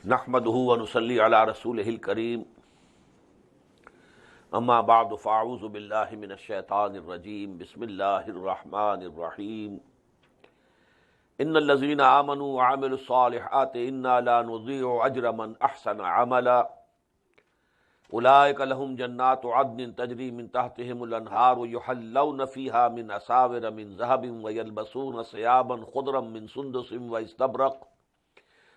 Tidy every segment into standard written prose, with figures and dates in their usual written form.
नहमदुहु व नुसल्ली अला रसूलिहिल करीम अम्मा बाद फ़अऊज़ु बिल्लाहि मिनश शैतानिर रजीम बिस्मिल्लाहिर रहमानिर रहीम इन्नल्लज़ीना आमनू व अमिलुस सालिहाति इन्ना ला नुज़ीअु अज्र मन अहसन अमला उलाइका लहुम जन्नातु अदनिन तजरी मिन तहतिहिमुल अन्हारु युहल्लौना फ़ीहा मिन असाविर मिन ज़हबिन व यल्बसूना सियाबन खुदरम मिन सुंदुसिन व इस्तबरक़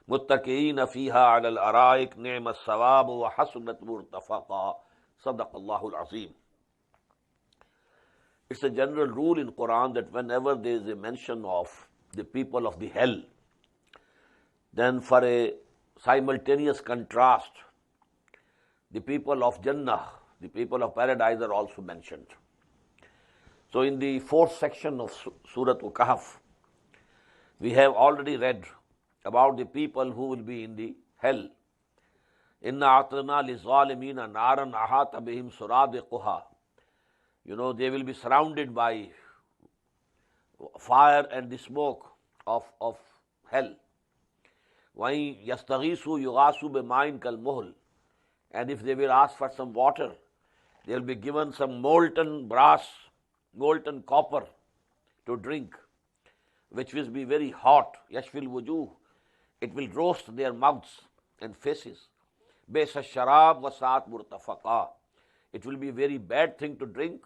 मुत्तकीन फ़ीहा अलल अराइक निअमस सवाब व हसनत मुर्तफ़क़ा सदक़ल्लाहुल अज़ीम. It's a general rule in Quran that whenever there is a mention of the people of the hell, then for a simultaneous contrast, the people of Jannah, the people of paradise are also mentioned. So in the fourth section of Surah Al-Kahf, we have already read about the people who will be in the hell. Inna a'tadna lizalimina naran ahata bihim suradiquha. You know, they will be surrounded by fire and the smoke of hell. وَإِن يَسْتَغِيثُوا يُغَاثُوا بِمَاءٍ كَالْمُهْلِ. And if they will ask for some water, they will be given some molten brass, molten copper to drink, which will be very hot. يَشْفِي الْوُجُوهِ. It will roast their mouths and faces. بَيْسَ الشَّرَابِ وَسَاءَتْ مُرْتَفَقًا. It will be a very bad thing to drink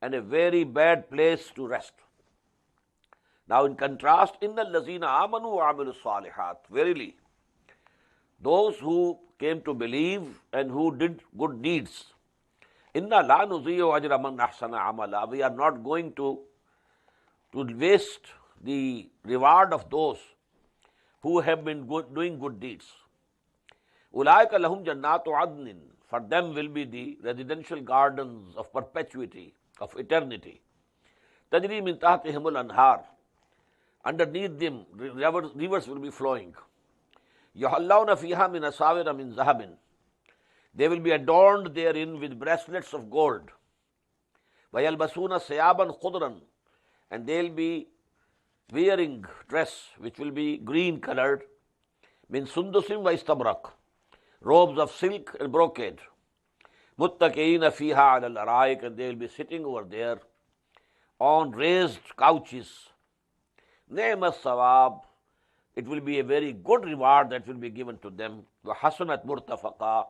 and a very bad place to rest. Now in contrast, إِنَّ الَّذِينَ آمَنُوا وَعَمِلُوا الصَّالِحَاتِ. Verily, those who came to believe and who did good deeds, إِنَّا لَا نُضِيعُ أَجْرَ مَنْ أَحْسَنَ عَمَلًا. We are not going to waste the reward of those who have been doing good deeds. أُولَٰئِكَ لَهُمْ جَنَّاتُ عَدْنٍ. For them will be the residential gardens of perpetuity, of eternity. تَجْرِي مِن تَحْتِهِمُ الْأَنْهَارُ. Underneath them, rivers will be flowing. يُحَلَّوْنَ فِيهَا مِنْ أَسَاوِرَ مِنْ ذَهَبٍ. They will be adorned therein with bracelets of gold. وَيَلْبَسُونَ ثِيَابًا خُضْرًا. And they will be wearing dress which will be green colored. مِنْ سُنْدُسٍ وَإِسْتَبْرَقٍ. Robes of silk and brocade. مُتَّكِئِينَ فِيهَا عَلَى الْأَرَائِكِ. And they will be sitting over there on raised couches. نِعْمَ الثَّوَابُ. It will be a very good reward that will be given to them. وَحَسُنَتْ مُرْتَفَقًا.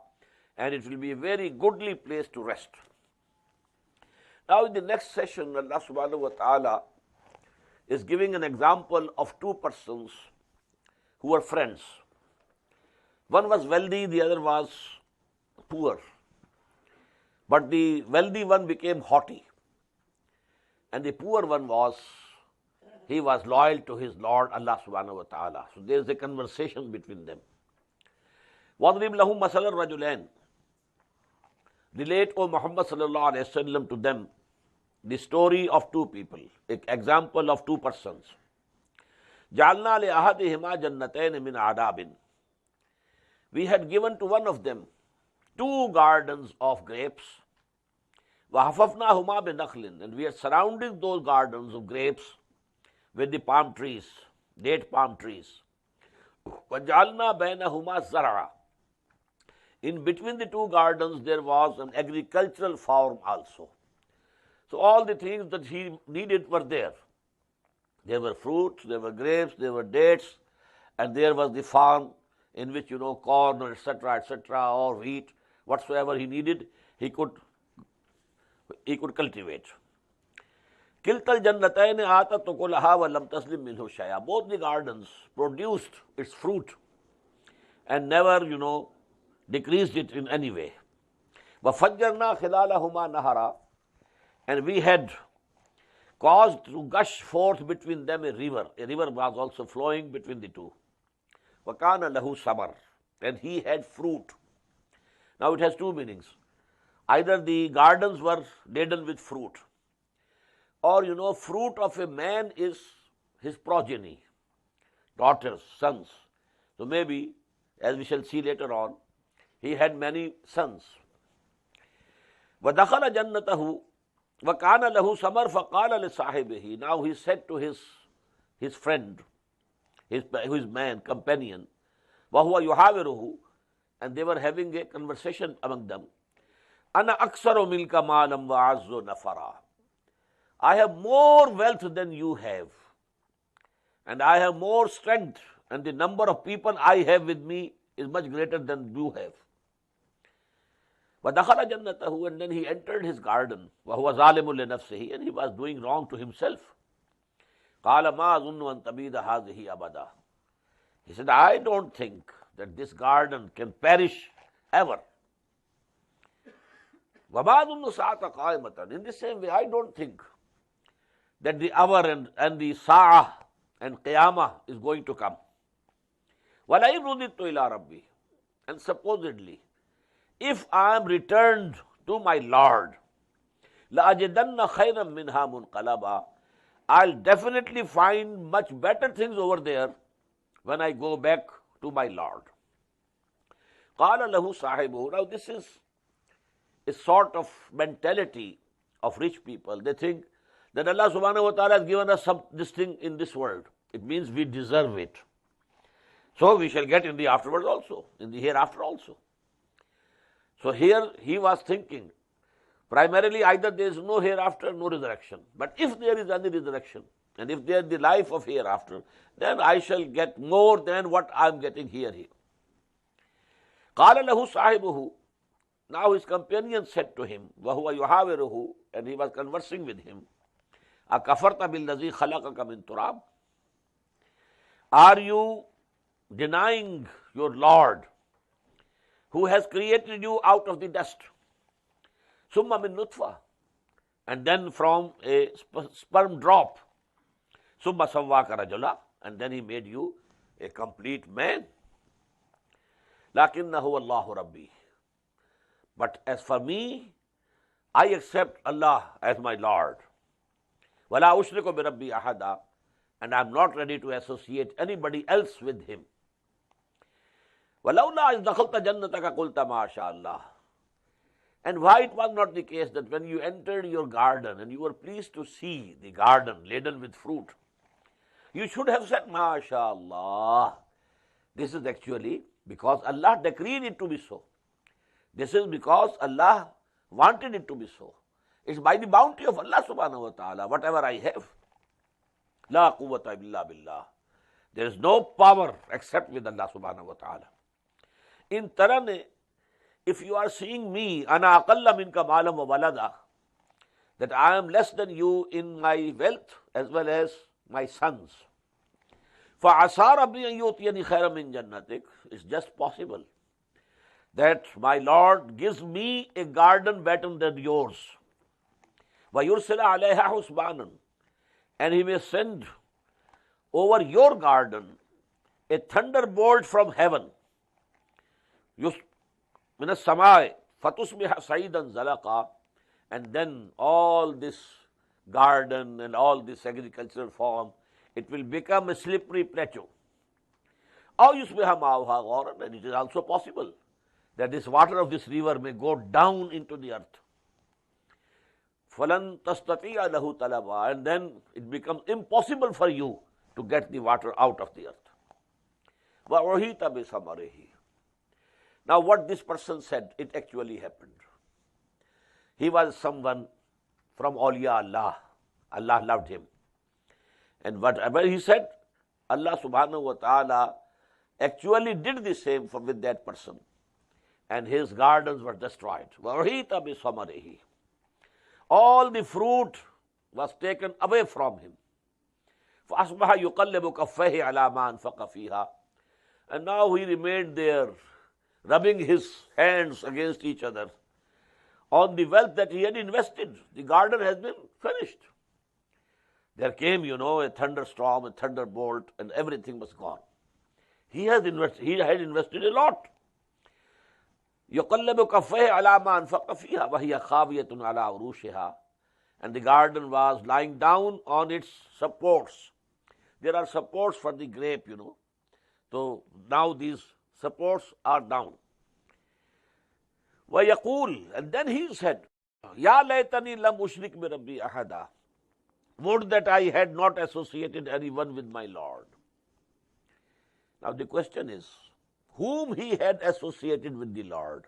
And it will be a very goodly place to rest. Now in the next session, Allah subhanahu wa ta'ala is giving an example of two persons who were friends. One was wealthy, the other was poor. But the wealthy one became haughty. And the poor one was loyal to his Lord, Allah subhanahu wa ta'ala. So there is a conversation between them. وَضْرِبْ لَهُمْ مَثَلَ الرَّجُلَيْنِ. Relate, O Muhammad sallallahu alayhi wa sallam, to them the story of two people, an example of two persons. جَعَلْنَا لِأَحَدِهِمَا جَنَّتَيْنِ مِنْ عَذَابٍ. We had given to one of them two gardens of grapes. وَحَفَفْنَاهُمَا بِنَخْلٍ. And we are surrounding those gardens of grapes with the palm trees, date palm trees. وَجَعَلْنَا بَيْنَهُمَا زَرْعًا. In between the two gardens there was an agricultural farm also. So all the things that he needed were there. There were fruits, there were grapes, there were dates, and there was the farm in which, corn, etc., or wheat, whatsoever he needed, he could cultivate. Kiltal jannatayn atat ukulaha wa lam taslim minhu shay'a. Both the gardens produced its fruit and never, decreased it in any way. Wa fajjarna khilalahuma nahara. And we had caused to gush forth between them a river. A river was also flowing between the two. Wa kana lahu samar. And he had fruit. Now it has two meanings. Either the gardens were laden with fruit, or fruit of a man is his progeny, daughters, sons. So maybe, as we shall see later on, he had many sons. وَدَخَلَ جَنَّتَهُ وَكَانَ لَهُ سَمَرْ فَقَالَ لِصَاحِبِهِ. Now he said to his friend, his man, companion, وَهُوَ يُحَاوِرُهُ, and they were having a conversation among them. أَنَا أَكْثَرُ مِنْكَ مَالًا وَأَعَزُّ نَفَرًا. I have more wealth than you have, and I have more strength, and the number of people I have with me is much greater than you have. وَدَخَلَ جَنَّتَهُ, and then he entered his garden. وَهُوَ ظَالِمٌ لِنَفْسِهِ, and he was doing wrong to himself. قَالَ مَا أَظُنُّ أَن تَبِيدَ هَذِهِ أَبَدًا. He said, I don't think that this garden can perish ever. وَمَا أَظُنُّ السَّاعَةَ قَائِمَةً. In the same way, I don't think that the hour and the sa'ah and qiyamah is going to come. وَلَئِنْ رُدِدتُّ إِلَىٰ رَبِّي. And supposedly, if I am returned to my Lord, لَأَجِدَنَّ خَيْرًا مِنْهَا مُنْقَلَبًا. I'll definitely find much better things over there when I go back to my Lord. قَالَ لَهُ صَاحِبُهُ. Now this is a sort of mentality of rich people. They think that Allah subhanahu wa ta'ala has given us this thing in this world. It means we deserve it. So we shall get in the afterwards also, in the hereafter also. So here he was thinking, primarily either there is no hereafter, no resurrection. But if there is any resurrection, and if there is the life of hereafter, then I shall get more than what I am getting here. قَالَ لَهُ صَاحِبُهُ. Now his companion said to him, وَهُوَ يُحَاوِرُهُ, and he was conversing with him, أَكَفَرْتَ بِالَّذِي خَلَقَكَ مِنْ تُرَابٍ. Are you denying your Lord, who has created you out of the dust? ثُمَّ مِن نُطْفَةٍ, and then from a sperm drop. ثُمَّ سَوَّاكَ رَجُلًا, and then he made you a complete man. لَكِنَّهُ اللَّهُ رَبِّي. But as for me, I accept Allah as my Lord. وَلَا أُشْرِكُ بِرَبِّي أَحَدًا, and I am not ready to associate anybody else with him. وَلَوْلَا إِذْ دَخَلْتَ جَنَّتَكَ قُلْتَ مَا شَاءَ اللَّهُ. And why it was not the case that when you entered your garden and you were pleased to see the garden laden with fruit, you should have said, MashaAllah. This is actually because Allah decreed it to be so. This is because Allah wanted it to be so. It's by the bounty of Allah subhanahu wa ta'ala, whatever I have. La quwwata illa billah. There is no power except with Allah subhanahu wa ta'ala. In tarane, if you are seeing me, ana aqalla minka maalam wa walada, that I am less than you in my wealth as well as my sons. فَعَسَىٰ رَبِّي أَن يُؤْتِيَنِي خَيْرًا مِنْ جَنَّتِكَ. It's just possible that my Lord gives me a garden better than yours. وَيُرْسِلَ عَلَيْهَا حُسْبَانًا, and he may send over your garden a thunderbolt from heaven. مِنَ السَّمَاءِ فَتُصْبِحَ صَعِيدًا زَلَقًا, and then all this garden and all this agricultural farm, it will become a slippery plateau. أَوْ يُصْبِحَ مَاؤُهَا غَورًا, and it is also possible that this water of this river may go down into the earth. فَلَن تَسْتَطِيعَ لَهُ طَلَبًا, and then it becomes impossible for you to get the water out of the earth. وَأُحِيطَ بِثَمَرِهِ. Now what this person said, it actually happened. He was someone from awliya Allah. Allah loved him. And whatever he said, Allah subhanahu wa ta'ala actually did the same with that person. And his gardens were destroyed. وَأُحِيطَ بِثَمَرِهِ. All the fruit was taken away from him. فَأَصْبَحَ يُقَلِّبُ كَفَّيْهِ عَلَى مَا أَنْفَقَ فِيهَا. And now he remained there, rubbing his hands against each other on the wealth that he had invested. The garden has been finished. There came, a thunderstorm, a thunderbolt, and everything was gone. He had invested a lot. يُقَلِّبُ كَفَّيْهِ عَلَى مَا أَنْفَقَ فِيهَا وَهِيَ خَاوِيَةٌ عَلَى عُرُوشِهَا. And the garden was lying down on its supports. There are supports for the grape, So now these supports are down. وَيَقُولُ, and then he said, يَا لَيْتَنِي لَمْ أُشْرِكْ بِرَبِّي أَحَدًا. Would that I had not associated anyone with my Lord. Now the question is, whom he had associated with the Lord.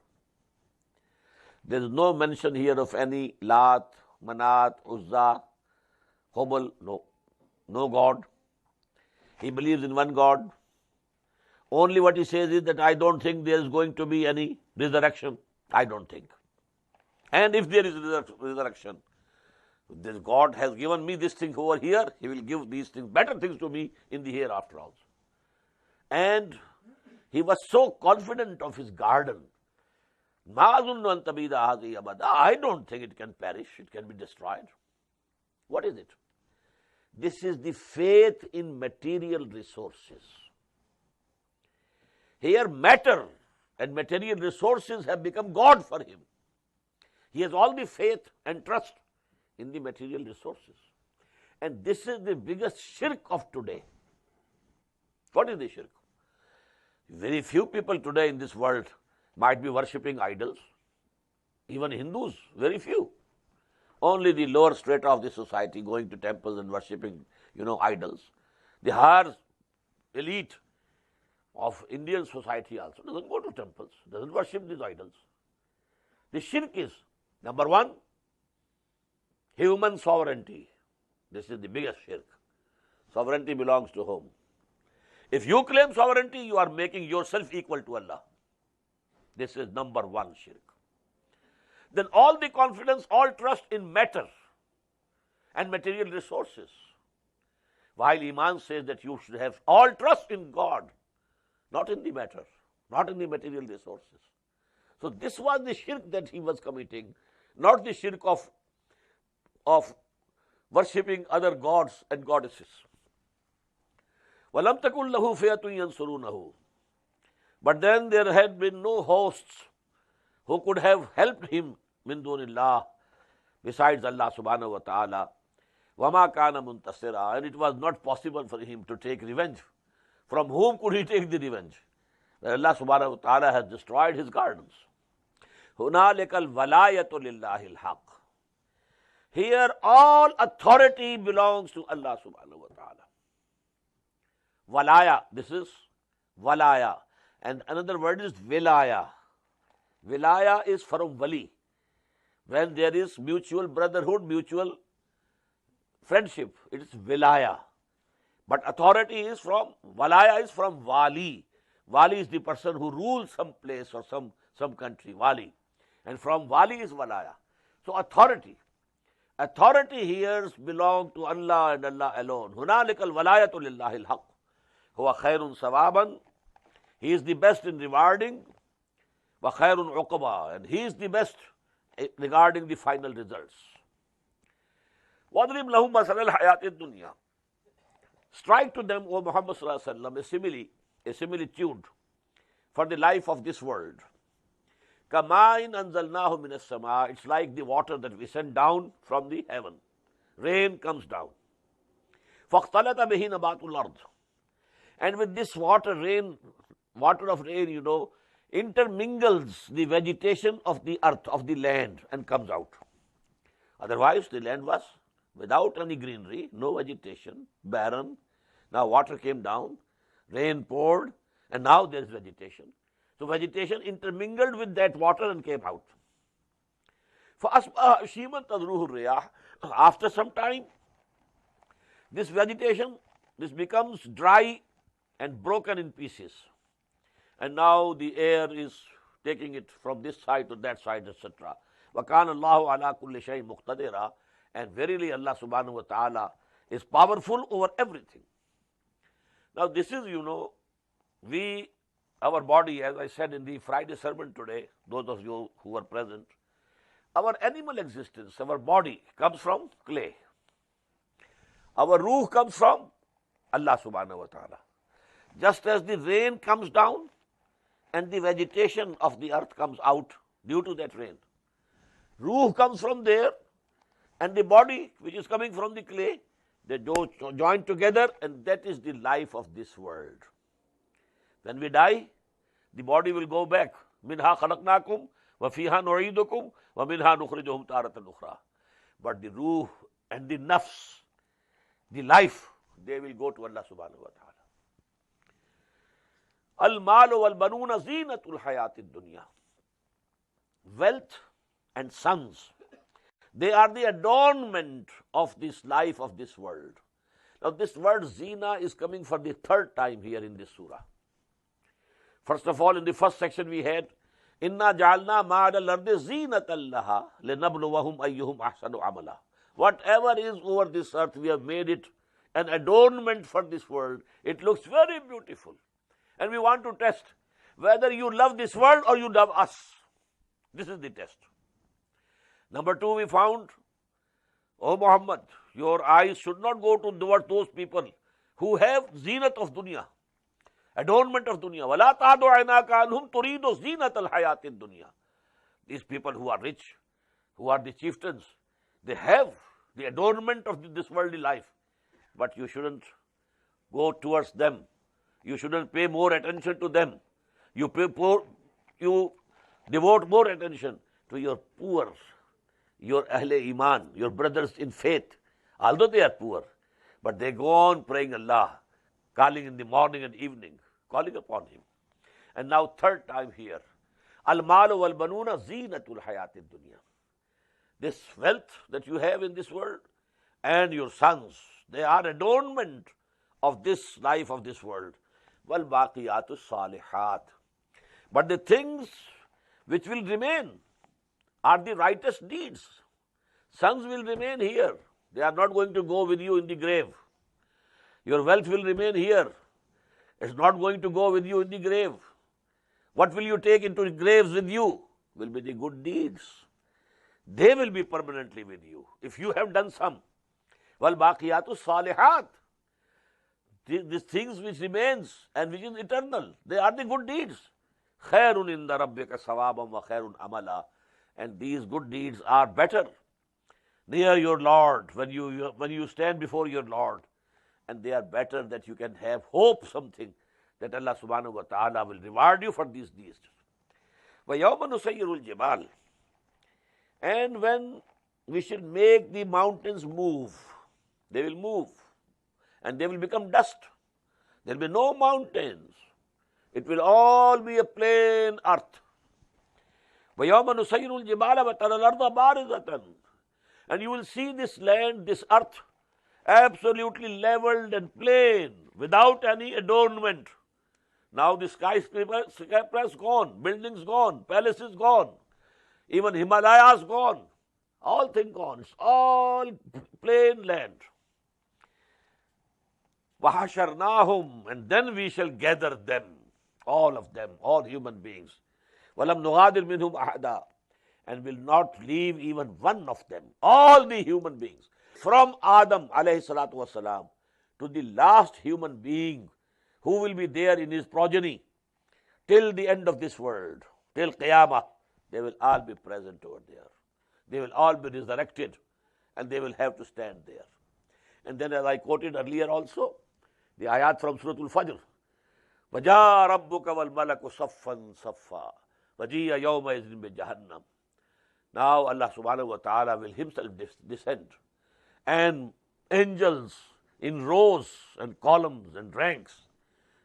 There is no mention here of any Lat, Manat, Uzza, Hubal, no God. He believes in one God. Only what he says is that I don't think there is going to be any resurrection. I don't think. And if there is resurrection, this God has given me this thing over here, he will give these things, better things to me in the hereafter also. And he was so confident of his garden. I don't think it can perish, it can be destroyed. What is it? This is the faith in material resources. Here matter and material resources have become God for him. He has all the faith and trust in the material resources. And this is the biggest shirk of today. What is the shirk? Very few people today in this world might be worshipping idols. Even Hindus, very few. Only the lower strata of the society going to temples and worshipping, idols. The higher elite of Indian society also doesn't go to temples, doesn't worship these idols. The shirk is, number one, human sovereignty. This is the biggest shirk. Sovereignty belongs to whom? If you claim sovereignty, you are making yourself equal to Allah. This is number one shirk. Then all the confidence, all trust in matter and material resources. While Iman says that you should have all trust in God, not in the matter, not in the material resources. So this was the shirk that he was committing, not the shirk of worshipping other gods and goddesses. وَلَمْ تَكُنْ لَهُ فِيَةٌ يَنْصُرُونَهُ. But then there had been no hosts who could have helped him min dunillah, besides Allah subhanahu wa ta'ala. وَمَا كَانَ مُنْتَصِرًا. And it was not possible for him to take revenge. From whom could he take the revenge? When Allah subhanahu wa ta'ala has destroyed his gardens. هُنَالِكَ الْوَلَايَةُ لِلَّهِ الْحَقِّ. Here all authority belongs to Allah subhanahu wa ta'ala. Walaya, this is walaya. And another word is vilaya. Vilaya is from wali. When there is mutual brotherhood, mutual friendship, it is vilaya. But authority is from, walaya is from wali. Wali is the person who rules some place or some country, wali. And from wali is walaya. So authority. Authority here belongs to Allah and Allah alone. هُنَالِكَ الْوَلَايَةُ لِلَّهِ الْحَقِّ هُوَ خَيْرٌ ثَوَابًا. He is the best in rewarding. وَخَيْرٌ عُقْبًا. And he is the best regarding the final results. وَاضْرِبْ لَهُمْ مَثَلَ الْحَيَاةِ الدُّنْيَا. Strike to them, O Muhammad sallallahu alaihi wasallam, a similitude for the life of this world. كَمَاءٍ أَنزَلْنَاهُ مِنَ السَّمَاءِ. It's like the water that we send down from the heaven. Rain comes down. فَاخْتَلَطَ بِهِ نَبَاتُ الْأَرْضِ. And with this water of rain, intermingles the vegetation of the earth, of the land, and comes out. Otherwise, the land was without any greenery, no vegetation, barren. Now water came down, rain poured, and now there is vegetation. So vegetation intermingled with that water and came out. فَأَصْبَحَ هَشِيمًا تَذْرُوهُ الرِّيَاحُ. After some time, this vegetation, this becomes dry and broken in pieces. And now the air is taking it from this side to that side, etc. وَكَانَ اللَّهُ عَلَى كُلِّ شَيْءٍ مُقْتَدِرًا. And verily Allah subhanahu wa ta'ala is powerful over everything. Now this is, our body, as I said in the Friday sermon today, those of you who were present, our animal existence, our body comes from clay. Our ruh comes from Allah subhanahu wa ta'ala. Just as the rain comes down and the vegetation of the earth comes out due to that rain. Ruh comes from there and the body which is coming from the clay, they join together, and that is the life of this world. When we die, the body will go back. مِنْهَا خَلَقْنَاكُمْ وَفِيهَا نُعِيدُكُمْ وَمِنْهَا نُخْرِجُهُمْ تَارَةً أُخْرَى. But the ruh and the nafs, the life, they will go to Allah subhanahu wa ta'ala. Al-malu wal-banuna zinatul hayatid dunya. Wealth and sons, they are the adornment of this life of this world. Now this word zina is coming for the third time here in this surah. First of all, in the first section we had, Inna ja'alna ma'al al-ardi zinatan laha linabluwahum ayyuhum ahsanu amala. Whatever is over this earth, we have made it an adornment for this world. It looks very beautiful. And we want to test whether you love this world or you love us. This is the test. Number two, we found, O Muhammad, your eyes should not go towards those people who have zinat of dunya, adornment of dunya. وَلَا تَعْدُ عَيْنَاكَ عَنْهُمْ تُرِيدُ زِينَةَ الْحَيَاةِ الدُّنْيَا. These people who are rich, who are the chieftains, they have the adornment of this worldly life. But you shouldn't go towards them. You shouldn't pay more attention to them. You devote more attention to your poor, your Ahle Iman, your brothers in faith. Although they are poor, but they go on praying Allah, calling in the morning and evening, calling upon Him. And now third time here, Al-malu wal-banuna zinatul hayatid dunya. This wealth that you have in this world and your sons, they are adornment of this life of this world. Wal-baqiyatu salihat. But the things which will remain are the righteous deeds. Sons will remain here. They are not going to go with you in the grave. Your wealth will remain here. It's not going to go with you in the grave. What will you take into graves with you? Will be the good deeds. They will be permanently with you, if you have done some. Wal-baqiyatu salihat. These things which remains and which is eternal, they are the good deeds. Khairun inda rabbika sawabam wa khairun amala. And these good deeds are better near your Lord, when you stand before your Lord. And they are better that you can have hope something, that Allah subhanahu wa ta'ala will reward you for these deeds. وَيَوْمَ نُسَيِّرُ الْجِبَالِ. And when we shall make the mountains move, they will move and they will become dust. There will be no mountains. It will all be a plain earth. وَيَوْمَ نُسَيِّرُ الْجِبَالَ وَتَرَى الْأَرْضَ بَارِزَةً. And you will see this land, this earth, absolutely leveled and plain, without any adornment. Now the skyscrapers gone, buildings gone, palaces gone, even Himalayas gone, all things gone. It's all plain land. وَحَشَرْنَاهُمْ. And then we shall gather them, all of them, all human beings. وَلَمْ نُغَادِرْ مِنْهُمْ أَحَدًا. And will not leave even one of them, all the human beings, from Adam alayhi salatu wasalam to the last human being who will be there in his progeny till the end of this world, till Qiyamah. They will all be present over there. They will all be resurrected and they will have to stand there. And then, as I quoted earlier also, the ayat from Surah Al-Fajr, وَجَاءَ رَبُّكَ وَالْمَلَكُ صَفًّا صَفًّا وَجِيءَ يَوْمَئِذٍ بِجَهَنَّمَ. Now Allah subhanahu wa ta'ala will Himself descend, and angels in rows and columns and ranks.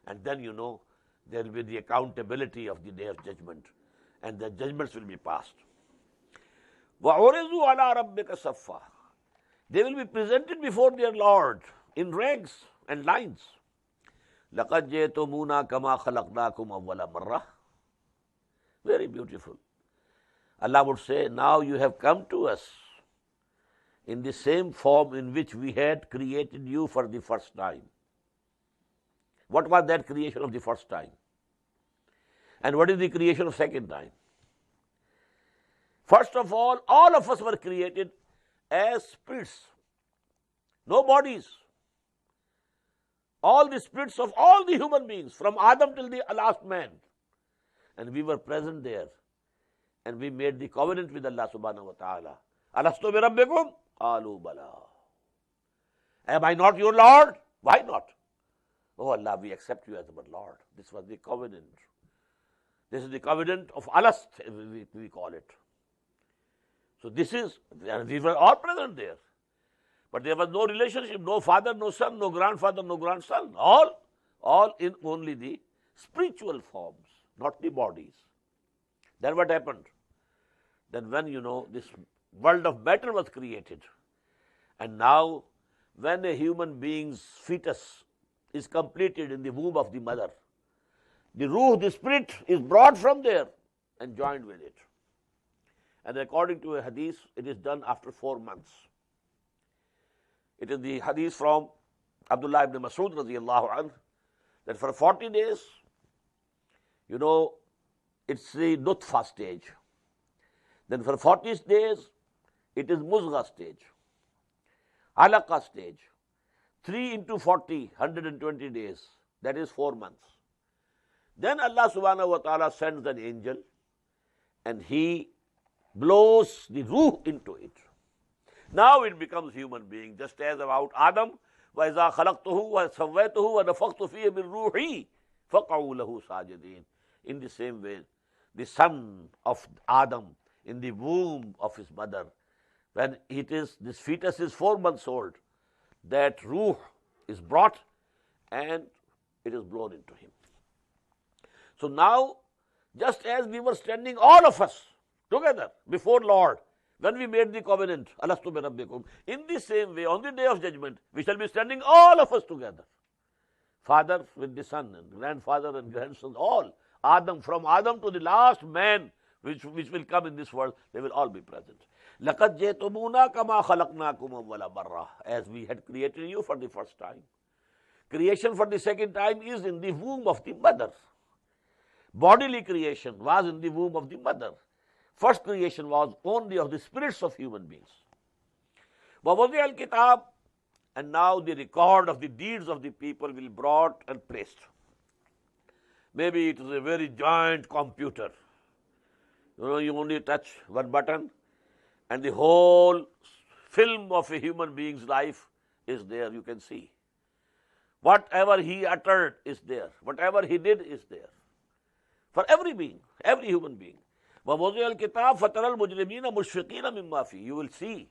And then there will be the accountability of the day of judgment, and the judgments will be passed. وَعُرِضُوا عَلَىٰ رَبِّكَ صَفًّا. They will be presented before their Lord in ranks and lines. لَقَدْ جِئْتُمُونَا كَمَا خَلَقْنَاكُمْ أَوَّلَ مَرَّةٍ. Very beautiful. Allah would say, now you have come to us in the same form in which we had created you for the first time. What was that creation of the first time? And what is the creation of second time? First of all of us were created as spirits, no bodies. All the spirits of all the human beings, from Adam till the last man. And we were present there. And we made the covenant with Allah subhanahu wa ta'ala. Alastu bi rabbikum? Qalu bala. Am I not your Lord? Why not? Oh Allah, we accept you as our Lord. This was the covenant. This is the covenant of Alast, we call it. So this is, we were all present there. But there was no relationship, no father, no son, no grandfather, no grandson. All in only the spiritual forms, not the bodies. Then what happened? Then when this world of matter was created, and now when a human being's fetus is completed in the womb of the mother, the ruh, the spirit, is brought from there and joined with it. And according to a hadith, it is done after 4 months. It is the hadith from Abdullah ibn Mas'ud radiyallahu anhu that for 40 days, it's the nutfa stage. Then for 40 days, it is muzgha stage, alaqa stage. 3 into 40, 120 days, that is 4 months. Then Allah subhanahu wa ta'ala sends an angel and he blows the ruh into it. Now it becomes human being, just as about Adam, وَإِذَا خَلَقْتُهُ وَسَوَّيْتُهُ وَنَفَخْتُ فِيهِ مِنْ رُوحِي فَقَعُوا لَهُ سَاجِدِينَ. In the same way, the son of Adam in the womb of his mother, when this fetus is 4 months old, that ruh is brought and it is blown into him. So now, just as we were standing, all of us together before Lord, when we made the covenant, Alastu bi Rabbikum, in the same way, on the day of judgment, we shall be standing all of us together. Father with the son, and grandfather and grandson, all. Adam, from Adam to the last man which will come in this world, they will all be present. لَقَدْ جَئْتُمُونَا كَمَا خَلَقْنَاكُمْ أَوَّلَ مَرَّةٍ. As we had created you for the first time. Creation for the second time is in the womb of the mother. Bodily creation was in the womb of the mother. First creation was only of the spirits of human beings. وَوَضِعَ الْكِتَابِ. And now the record of the deeds of the people will be brought and placed. Maybe it is a very giant computer. You only touch one button and the whole film of a human being's life is there, you can see. Whatever he uttered is there. Whatever he did is there. For every being, every human being. وَوَضِعَ الْكِتَابِ فَتَرَى الْمُجْرِمِينَ مُشْفِقِينَ مِمَّا فِيهِ. You will see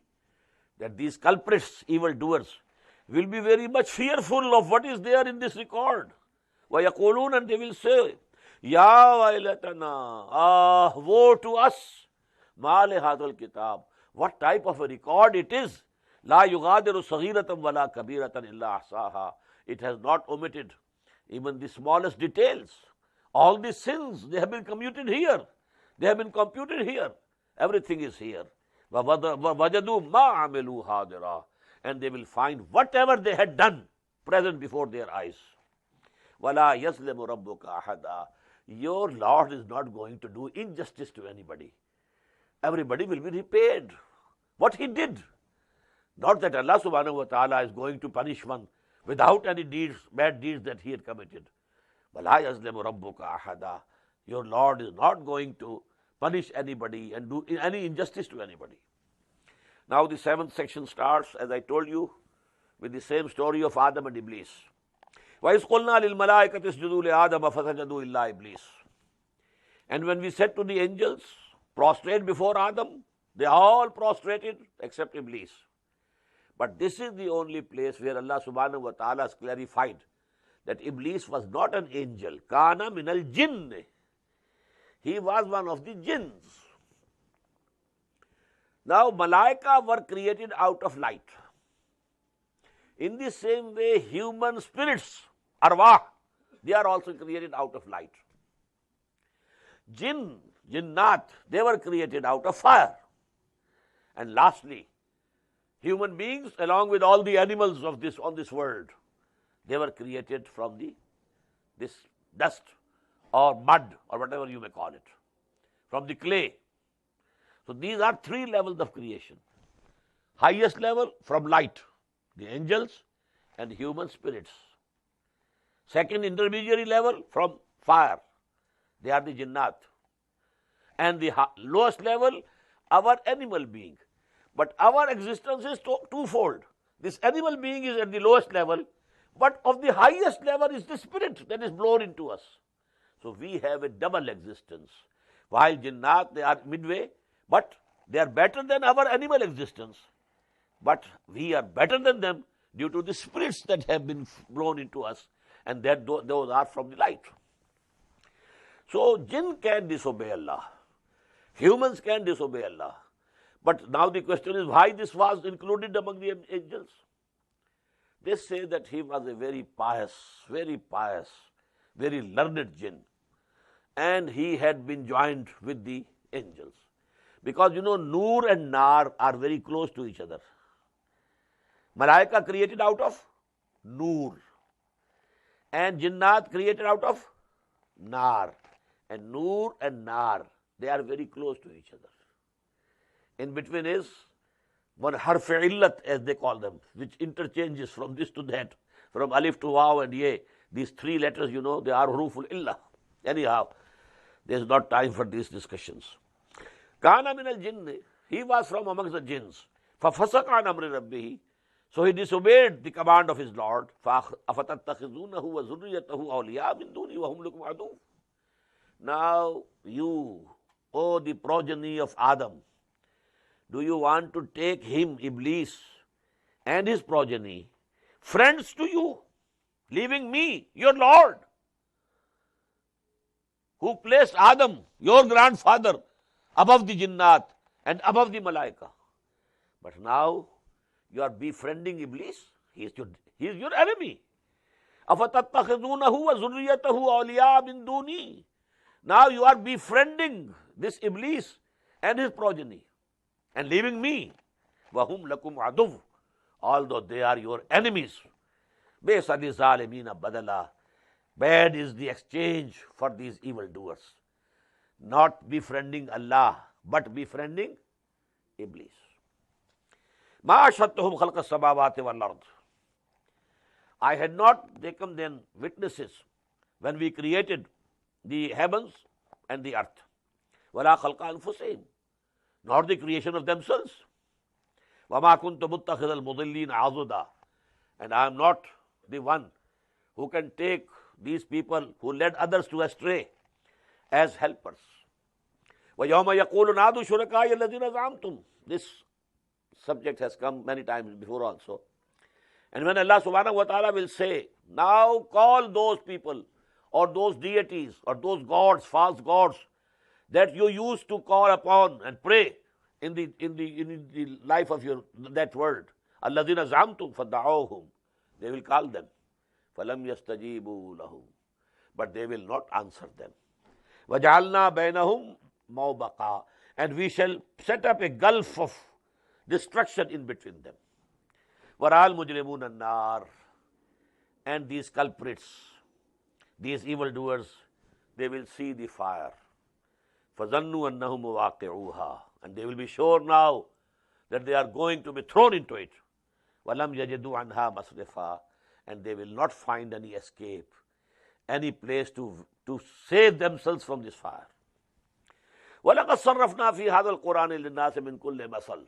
that these culprits, evildoers, will be very much fearful of what is there in this record. وَيَقُولُونَ, and they will say, يَا وَيْلَتَنَا, woe to us, مَا لِهَذَا الْكِتَابِ. What type of a record it is. لَا يُغَادِرُ صَغِيرَةً وَلَا كَبِيرَةً إِلَّا أَحْصَاهَا. It has not omitted even the smallest details. All the sins, they have been commuted here. They have been computed here. Everything is here. وَوَجَدُوا مَا عَمِلُوا حَاضِرًا. And they will find whatever they had done present before their eyes. وَلَا يَظْلِمُ رَبُّكَ أَحَدًا. Your Lord is not going to do injustice to anybody. Everybody will be repaid what he did. Not that Allah subhanahu wa ta'ala is going to punish one without any deeds, bad deeds that he had committed. وَلَا يَظْلِمُ رَبُّكَ أَحَدًا. Your Lord is not going to punish anybody and do any injustice to anybody. Now the 7th section starts, as I told you, with the same story of Adam and Iblis. وَإِذْ قُلْنَا لِلْمَلَائِكَةِ اسْجُدُوا لِآدَمَ فَسَجَدُوا إِلَّا إِبْلِيسَ. And when we said to the angels, prostrate before Adam, they all prostrated except Iblis. But this is the only place where Allah subhanahu wa ta'ala has clarified that Iblis was not an angel. Kana minal jinn. He was one of the jinns. Now, malaika were created out of light. In the same way, human spirits, arwah, they are also created out of light. Jinn, jinnat, they were created out of fire. And lastly, human beings, along with all the animals of on this world, they were created from this dust or mud or whatever you may call it, from the clay. So these are 3 levels of creation. Highest level from light, the angels and human spirits. Second intermediary level from fire, they are the jinnat. And the lowest level, our animal being. But our existence is twofold. This animal being is at the lowest level, but of the highest level is the spirit that is blown into us. So we have a double existence. While jinnat, they are midway, but they are better than our animal existence. But we are better than them due to the spirits that have been blown into us, and that those are from the light. So jinn can disobey Allah. Humans can disobey Allah. But now the question is why this was included among the angels? They say that he was a very pious, very learned jinn. And he had been joined with the angels. Because Noor and Nar are very close to each other. Malaika created out of Noor. And Jinnat created out of Nar. And Noor and Nar, they are very close to each other. In between is one harf illat, as they call them, which interchanges from this to that, from alif to waw and ye. These three letters, they are huruful illah. Anyhow, there is not time for these discussions. Kana min al-jinn, he was from amongst the jinns. فَفَسَقَ عَنْ أَمْرِ رَبِّهِ, so he disobeyed the command of his Lord. أَفَتَتَّخِذُونَهُ وَذُرِّيَّتَهُ أَوْلِيَاءَ مِن دُونِي وَهُمْ لَكُمْ عَدُوٌّ. Now you, O the progeny of Adam, do you want to take him, Iblis, and his progeny, friends to you, leaving me, your Lord, who placed Adam, your grandfather, above the jinnat and above the malaika? But now you are befriending Iblis. He is your enemy. أَفَتَتَّخِذُونَهُ وَذُرِّيَّتَهُ أَوْلِيَاءَ مِن دُونِي. Now you are befriending this Iblis and his progeny and leaving me. وَهُمْ لَكُمْ عَدُوٌّ, although they are your enemies. بِئْسَ لِلظَّالِمِينَ بَدَلًا, bad is the exchange for these evildoers. Not befriending Allah, but befriending Iblis. مَا أَشْهَدتُّهُمْ خَلْقَ السَّمَاوَاتِ وَالْأَرْضِ. I had not taken them witnesses when we created the heavens and the earth. وَلَا خَلْقَ أَنفُسِهِمْ, nor the creation of themselves. وَمَا كُنْتُ مُتَّخِذَ الْمُضِلِّينَ عَضُدًا, and I am not the one who can take these people who led others to astray as helpers. وَيَوْمَ يَقُولُ نَادُوا شُرَكَائِيَ الَّذِينَ زَعَمْتُمْ. This subject has come many times before also. And when Allah subhanahu wa ta'ala will say, now call those people or those deities or those gods, false gods, that you used to call upon and pray in the life of that world. الَّذِينَ زَعَمْتُمْ فَدَعَوْهُمْ, they will call them. فَلَمْ يَسْتَجِيبُوا لَهُمْ, but they will not answer them. وَجَعَلْنَا بَيْنَهُمْ مَوْبَقًا, and we shall set up a gulf of destruction in between them. وَرَأَى الْمُجْرِمُونَ النَّارِ, and these culprits, these evildoers, they will see the fire. فَظَنُّوا أَنَّهُمْ مُوَاقِعُوهَا, and they will be sure now that they are going to be thrown into it. وَلَمْ يَجِدُوا عَنْهَا مَصْرِفًا, and they will not find any escape, any place to save themselves from this fire. وَلَقَدْ صَرَّفْنَا فِي هَذَا الْقُرْآنِ لِلنَّاسِ مِنْ كُلِّ مَثَلٍ.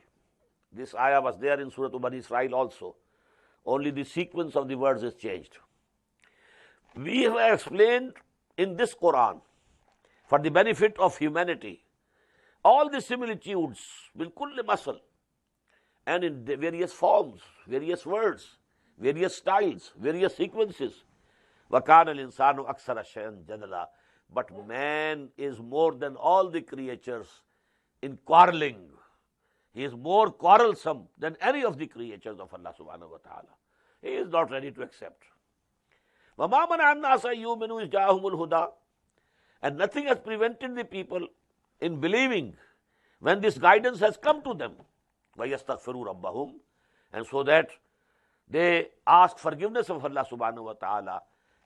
This ayah was there in Surah Bani Israel also. Only the sequence of the words is changed. We have explained in this Quran, for the benefit of humanity, all the similitudes, مِنْ كُلِّ مَثَلٍ, and in various forms, various words, various styles, various sequences. وَكَانَ الْإِنسَانُ أَكْثَرَ شَيْءٍ جَدَلًا, but man is more than all the creatures in quarreling. He is more quarrelsome than any of the creatures of Allah subhanahu wa ta'ala. He is not ready to accept. وَمَا مَنَعَ النَّاسَ أَن يُؤْمِنُوا إِذْ جَاءَهُمُ الْهُدَى, and nothing has prevented the people in believing when this guidance has come to them. وَيَسْتَغْفِرُوا رَبَّهُمْ, and so that they ask forgiveness of Allah subhanahu wa ta'ala.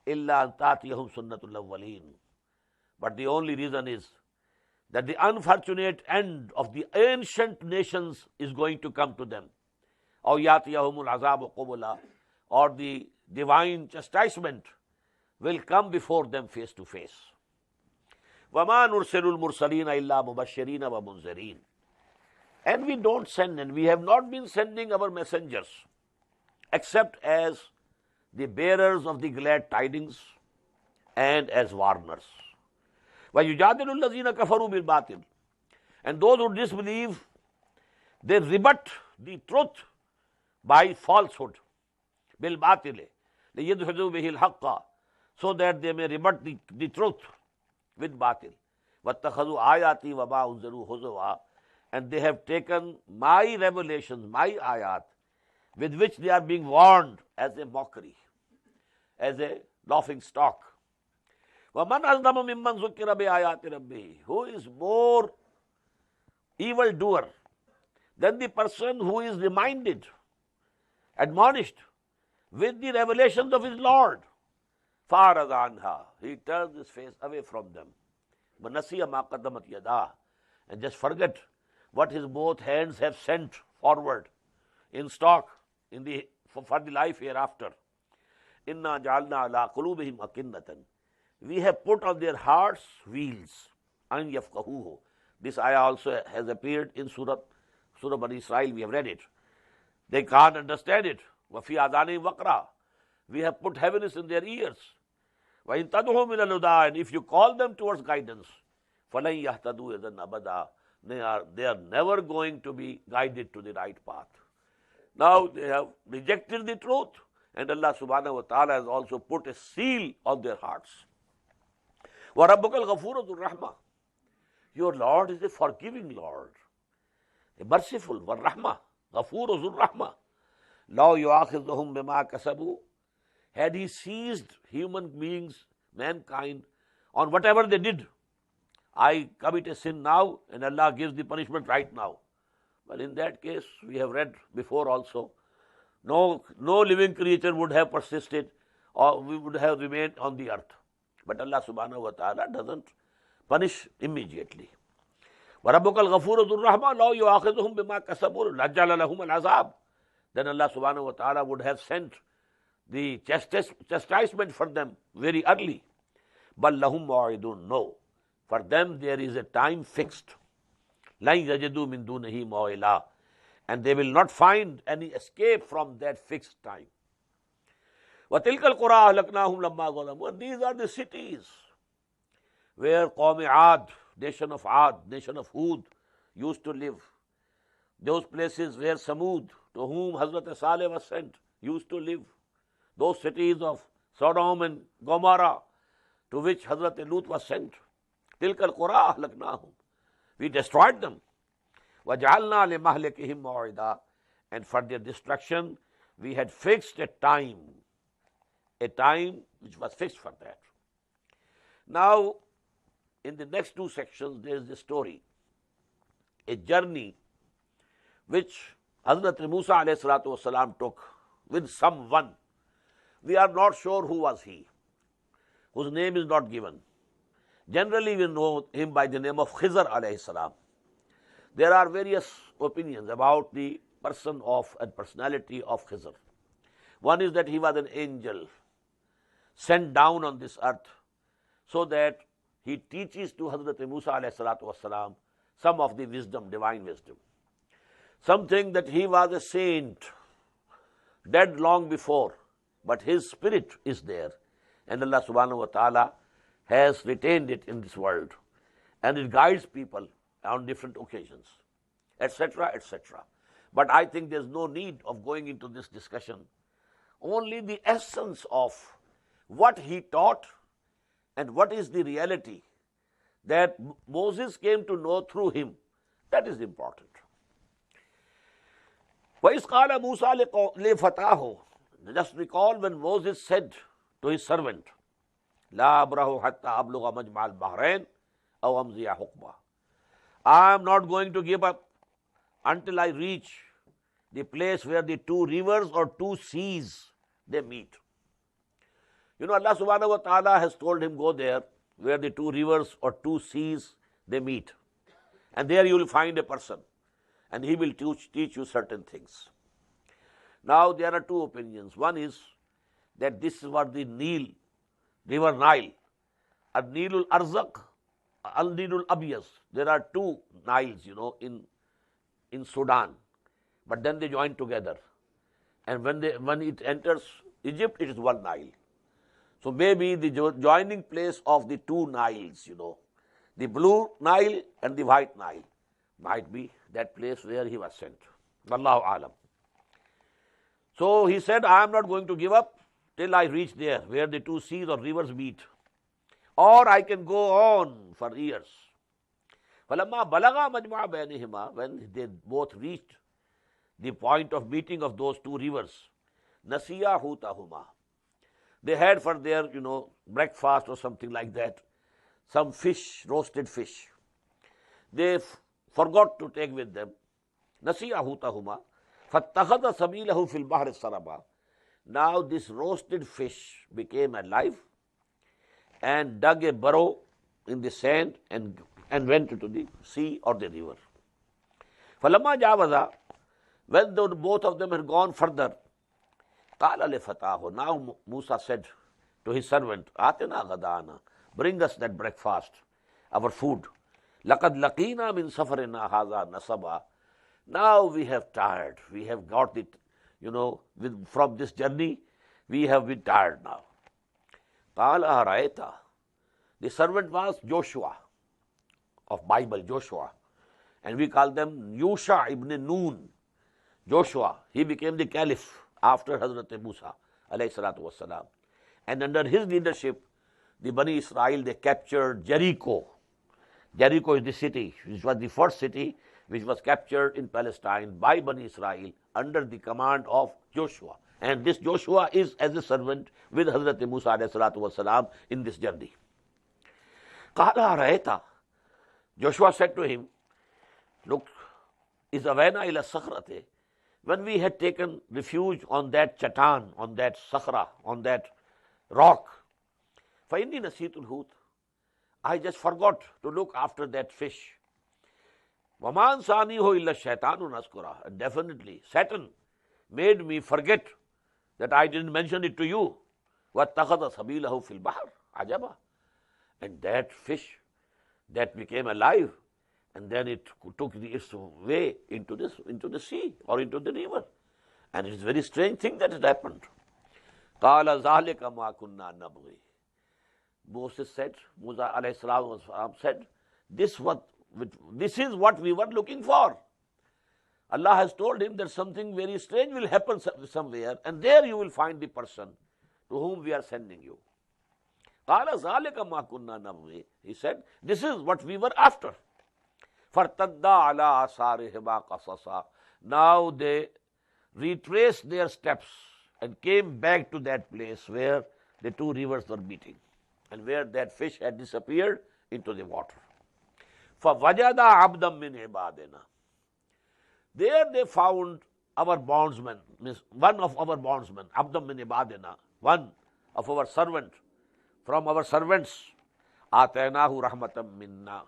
إِلَّا أَن تَأْتِيَهُمْ سُنَّةُ الْأَوَّلِينَ, but the only reason is that the unfortunate end of the ancient nations is going to come to them. أَوْ يَأْتِيَهُمُ الْعَذَابُ قُبُلًا, or the divine chastisement will come before them face to face. وَمَا نُرْسِلُ الْمُرْسَلِينَ إِلَّا مُبَشِّرِينَ وَمُنذِرِينَ, and we don't send, and we have not been sending our messengers except as the bearers of the glad tidings and as warners. وَيُجَادِلُ الَّذِينَ كَفَرُوا بِالْبَاطِلِ, and those who disbelieve, they rebut the truth by falsehood. بِالْبَاطِلِ لِيَدْحِضُوا بِهِ الْحَقَّ, so that they may rebut the truth. with batil. وَاتَّخَذُوا آيَاتِي وَمَا أُنزِلُوا هُزُوًا, and they have taken my revelations, my ayat, with which they are being warned, as a mockery, as a laughing stock. وَمَنْ أَظْلَمُ مِمَّنْ ذُكِّرَ بِآيَاتِ رَبِّهِ, who is more evildoer than the person who is reminded, admonished with the revelations of his Lord. فَأَعْرَضَ عَنْهَا, he turns his face away from them. وَنَسِيَ مَا قَدَّمَتْ يَدَاهُ, and just forget what his both hands have sent forward in stock for the life hereafter. إِنَّا جَعَلْنَا عَلَىٰ قُلُوبِهِمْ أَكِنَّةً, we have put on their hearts wheels. أَنْ يَفْقَهُوهُ, this ayah also has appeared in Surah Bani Israel, we have read it. They can't understand it. وَفِي آذَانِهِمْ وَقْرًا, we have put heaviness in their ears. وَإِن تَدْعُوهُمْ إِلَى الْهُدَىٰ, and if you call them towards guidance, فَلَن يَهْتَدُوا إِذًا أَبَدًا, they are never going to be guided to the right path. Now they have rejected the truth, and Allah subhanahu wa ta'ala has also put a seal on their hearts. وَرَبُّكَ الْغَفُورُ ذُو الرَّحْمَةِ, your Lord is a forgiving Lord, a merciful. وَالرَّحْمَةِ غَفُورُ ذُو الرَّحْمَةِ لَوْ يُؤَاخِذُهُمْ بِمَا كَسَبُوا, had he seized human beings, mankind, on whatever they did. I commit a sin now, and Allah gives the punishment right now. Well, in that case, we have read before also, no living creature would have persisted, or we would have remained on the earth. But Allah subhanahu wa ta'ala doesn't punish immediately. وَرَبُّكَ الْغَفُورُ ذُو الرَّحْمَةِ لَوْ يُؤَاخِذُهُمْ بِمَا كَسَبُوا لَجَّعَلَ لَهُمُ الْعَذَابَ, then Allah subhanahu wa ta'ala would have sent the chastisement for them very early. بَلْ لَهُمْ مَوْعِدٌ, no, for them there is a time fixed. لَن يَجِدُوا مِن دُونِهِ مَوْئِلًا, and they will not find any escape from that fixed time. وَتِلْكَ الْقُرَىٰ أَهْلَكْنَاهُمْ لَمَّا ظَلَمُوا, and these are the cities where Qawm Aad, nation of Aad, nation of Hud used to live. Those places where Samud, to whom Hazrat Saleh was sent, used to live. Those cities of Sodom and Gomorrah, to which Hazrat Lut was sent. تِلْكَ الْقُرَىٰ أَهْلَكْنَاهُمْ, we destroyed them. وَجَعَلْنَا لِمَهْلِكِهِمْ مَوْعِدًا, and for their destruction we had fixed a time which was fixed for that. Now, in the next two sections, there is a story, a journey which Hazrat Musa alayhi salatu wasalam took with someone. We are not sure who was he, whose name is not given. Generally, we know him by the name of Khizr alayhi salam. There are various opinions about the person of and personality of Khizr. One is that he was an angel sent down on this earth so that he teaches to Hazrat Musa alayhi salatu wasalam some of the wisdom, divine wisdom. Some think that he was a saint, dead long before, but his spirit is there, and Allah subhanahu wa ta'ala has retained it in this world, and it guides people on different occasions, etc., etc. But I think there's no need of going into this discussion. Only the essence of what he taught and what is the reality that Moses came to know through him, that is important. وَإِذْ قَالَ مُوسَى لِفَتَاهُ, just recall when Moses said to his servant, لَا أَبْرَحُ حَتَّى أَبْلُغَ مَجْمَعَ الْبَحْرَيْنِ أَوْ أَمْضِيَ حُقْبًا, I am not going to give up until I reach the place where the two rivers or two seas they meet. You know, Allah subhanahu wa ta'ala has told him, go there where the two rivers or two seas they meet, and there you will find a person, and he will teach you certain things. Now there are two opinions. One is that this was the Nile, river Nile, Al-Nilul Arzaq, Al-Nilul Abyaz. There are two Niles, in Sudan, but then they join together, and when it enters Egypt, it is one Nile. So maybe the joining place of the two Niles, the blue Nile and the white Nile, might be that place where he was sent. Wallahu alam. So he said, I am not going to give up till I reach there where the two seas or rivers meet. or I can go on for years. فَلَمَّا بَلَغَا مَجْمَعَ بَيْنِهِمَا, when they both reached the point of meeting of those two rivers, نَسِيَا حُوتَهُمَا, they had for their, breakfast or something like that, some fish, roasted fish. They forgot to take with them. نَسِيَا حُوتَهُمَا فَاتَّخَذَ سَبِيلَهُ فِي الْبَحْرِ السَّرَبَا. Now this roasted fish became alive and dug a burrow in the sand and went into the sea or the river. فَلَمَّا جَاوَزَا, when both of them had gone further, قَالَ لِفَتَاهُ, now Musa said to his servant, آتِنَا غَدَانَا, bring us that breakfast, our food. لَقَدْ لَقِينَا مِنْ سَفَرِنَا هَذَا نَصَبًا. Now we have tired, we have got it, from this journey, we have been tired now. قَالَ أَرَأَيْتَ, the servant was Joshua of Bible, Joshua, and we call them Yusha ibn Nun. Joshua, he became the caliph after Hazrat Musa alayhi salatu wassalam, and under his leadership the Bani Israel, they captured Jericho. Jericho is the city which was the first city which was captured in Palestine by Bani Israel under the command of Joshua, and this Joshua is as a servant with Hazrat Musa alayhi salatu wassalam in this journey. قَالَ أَرَأَيْتَ, Joshua said to him, look, is awena ila sakhrate, when we had taken refuge on that chatan, on that sakhra, on that rock, فَإِنِّي نَسِيتُ الْحُوتَ, I just forgot to look after that fish. وَمَا أَنْسَانِيهُ إِلَّا الشَّيْطَانُ نَذْكُرَهُ, and definitely Satan made me forget that I didn't mention it to you. وَاتَّخَذَ سَبِيلَهُ فِي الْبَحْرِ عَجَبًا, and that fish that became alive, and then it took its way into the sea or into the river, and it's a very strange thing that had happened. قَالَ ذَلِكَ مَا كُنَّا نَبْغِي, Moses said, Musa alayhi salam said, this is what we were looking for. Allah has told him that something very strange will happen somewhere, and there you will find the person to whom we are sending you. قَالَ ذَلِكَ مَا كُنَّا نَبْغِي, he said, this is what we were after. فَارْتَدَّا عَلَىٰ آثَارِهِمَا قَصَصًا, now they retraced their steps and came back to that place where the two rivers were meeting and where that fish had disappeared into the water. فَوَجَدَ عَبْدًا مِّنْ عِبَادِنَا, there they found our bondsman, one of our bondsmen, عَبْدًا مِّنْ عِبَادِنَا, one of our servant, from our servants. آتَيْنَاهُ رَحْمَةً مِنَّا,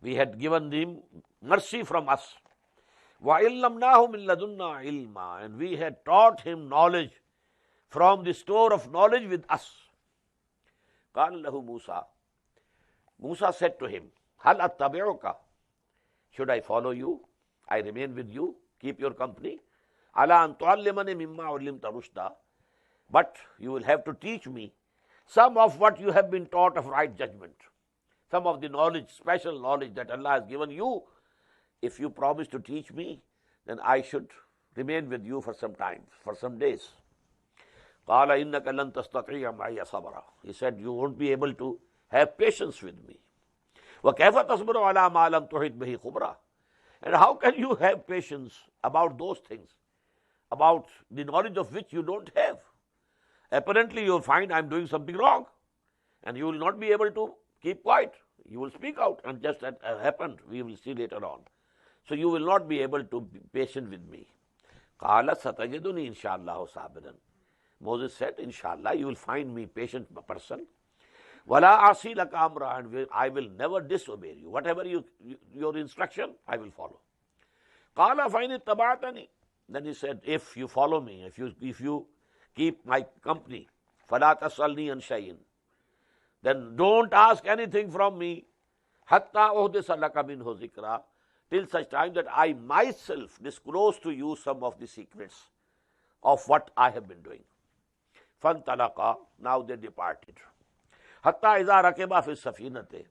we had given him mercy from us. وَعِلَّمْنَاهُ مِنْ لَدُنَّا عِلْمًا, and we had taught him knowledge from the store of knowledge with us. قَالَ لَهُ مُوسَى, Musa said to him, هَلْ أَتَّبِعُكَ, should I follow you? I remain with you, keep your company. عَلَىٰ أَن تُعَلِّمَنِ مِمَّا عُلِّمْتَ رُشْدًا, but you will have to teach me some of what you have been taught of right judgment, some of the knowledge, special knowledge that Allah has given you. If you promise to teach me, then I should remain with you for some time, for some days. قَالَ إِنَّكَ لَن تَسْتَطِيعَ مَعِيَ صَبْرًا, he said, you won't be able to have patience with me. وَكَيْفَ تَصْبِرُ عَلَىٰ مَا لَمْ تُحِطْ بِهِ خُبْرًا, and how can you have patience about those things, about the knowledge of which you don't have? Apparently you will find I am doing something wrong, and you will not be able to keep quiet. You will speak out, and just that happened, we will see later on. So you will not be able to be patient with me. قَالَ سَتَجِدُنِي إِنْ شَاءَ اللَّهُ صَابِرًا, Moses said, inshallah, you will find me patient person. وَلَا أَعْصِي لَكَ أَمْرًا, and I will never disobey you. Whatever your instruction, I will follow. قَالَ فَإِنِ اتَّبَعْتَنِي, then he said, if you follow me, if you keep my company, فَلَا تَسْأَلْنِي عَنْ شَيْءٍ, then don't ask anything from me, حَتَّى أُحْدِثَ لَكَ مِنْهُ ذِكْرًا, till such time that I myself disclose to you some of the secrets of what I have been doing. فَانْطَلَقَا, now they departed. حَتَّى إِذَا رَكِبَا فِي السَّفِينَةِ,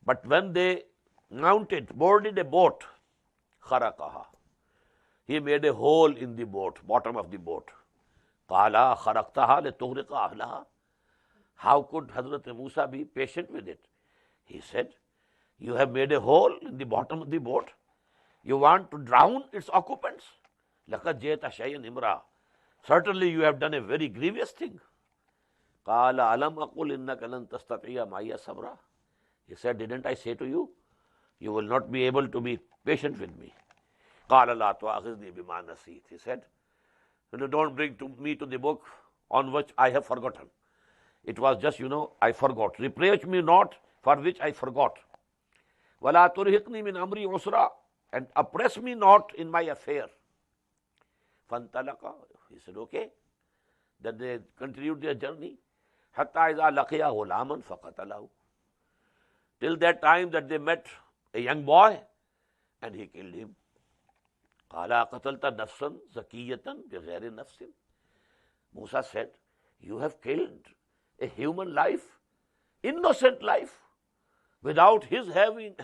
but when they boarded a boat, خَرَقَهَا, he made a hole in the boat, bottom of the boat. قَالَا خَرَقْتَهَا لِتُغْرِقَ أَهْلَهَا, How could Hazrat Musa be patient with it? He said, you have made a hole in the bottom of the boat. You want to drown its occupants? لَقَدْ جِئْتَ شَيْئًا إِمْرًا. Certainly you have done a very grievous thing. قَالَ أَلَمْ أَقُلْ إِنَّكَ لَن تَسْتَطِيعَ مَعِيَ صَبْرًا. He said, didn't I say to you, you will not be able to be patient with me. قَالَ لَا تُؤَاخِذْنِي بِمَا نَسِيتُ. He said, don't bring me to the book on which I have forgotten. It was just, I forgot. Reproach me not for which I forgot. وَلَا تُرْهِقْنِي مِنْ أَمْرِي عُسْرًا. And oppress me not in my affair. فَانْطَلَقَا. He said, okay. Then they continued their journey. حَتَّى إِذَا لَقِيَا غُلَامًا فَقَتَلَهُ. Till that time that they met a young boy and he killed him. قَالَ قَتَلْتَ نَفْسًا زَكِيَّةً بِغَيْرِ نَفْسٍ. Musa said, you have killed a human life, innocent life, without his having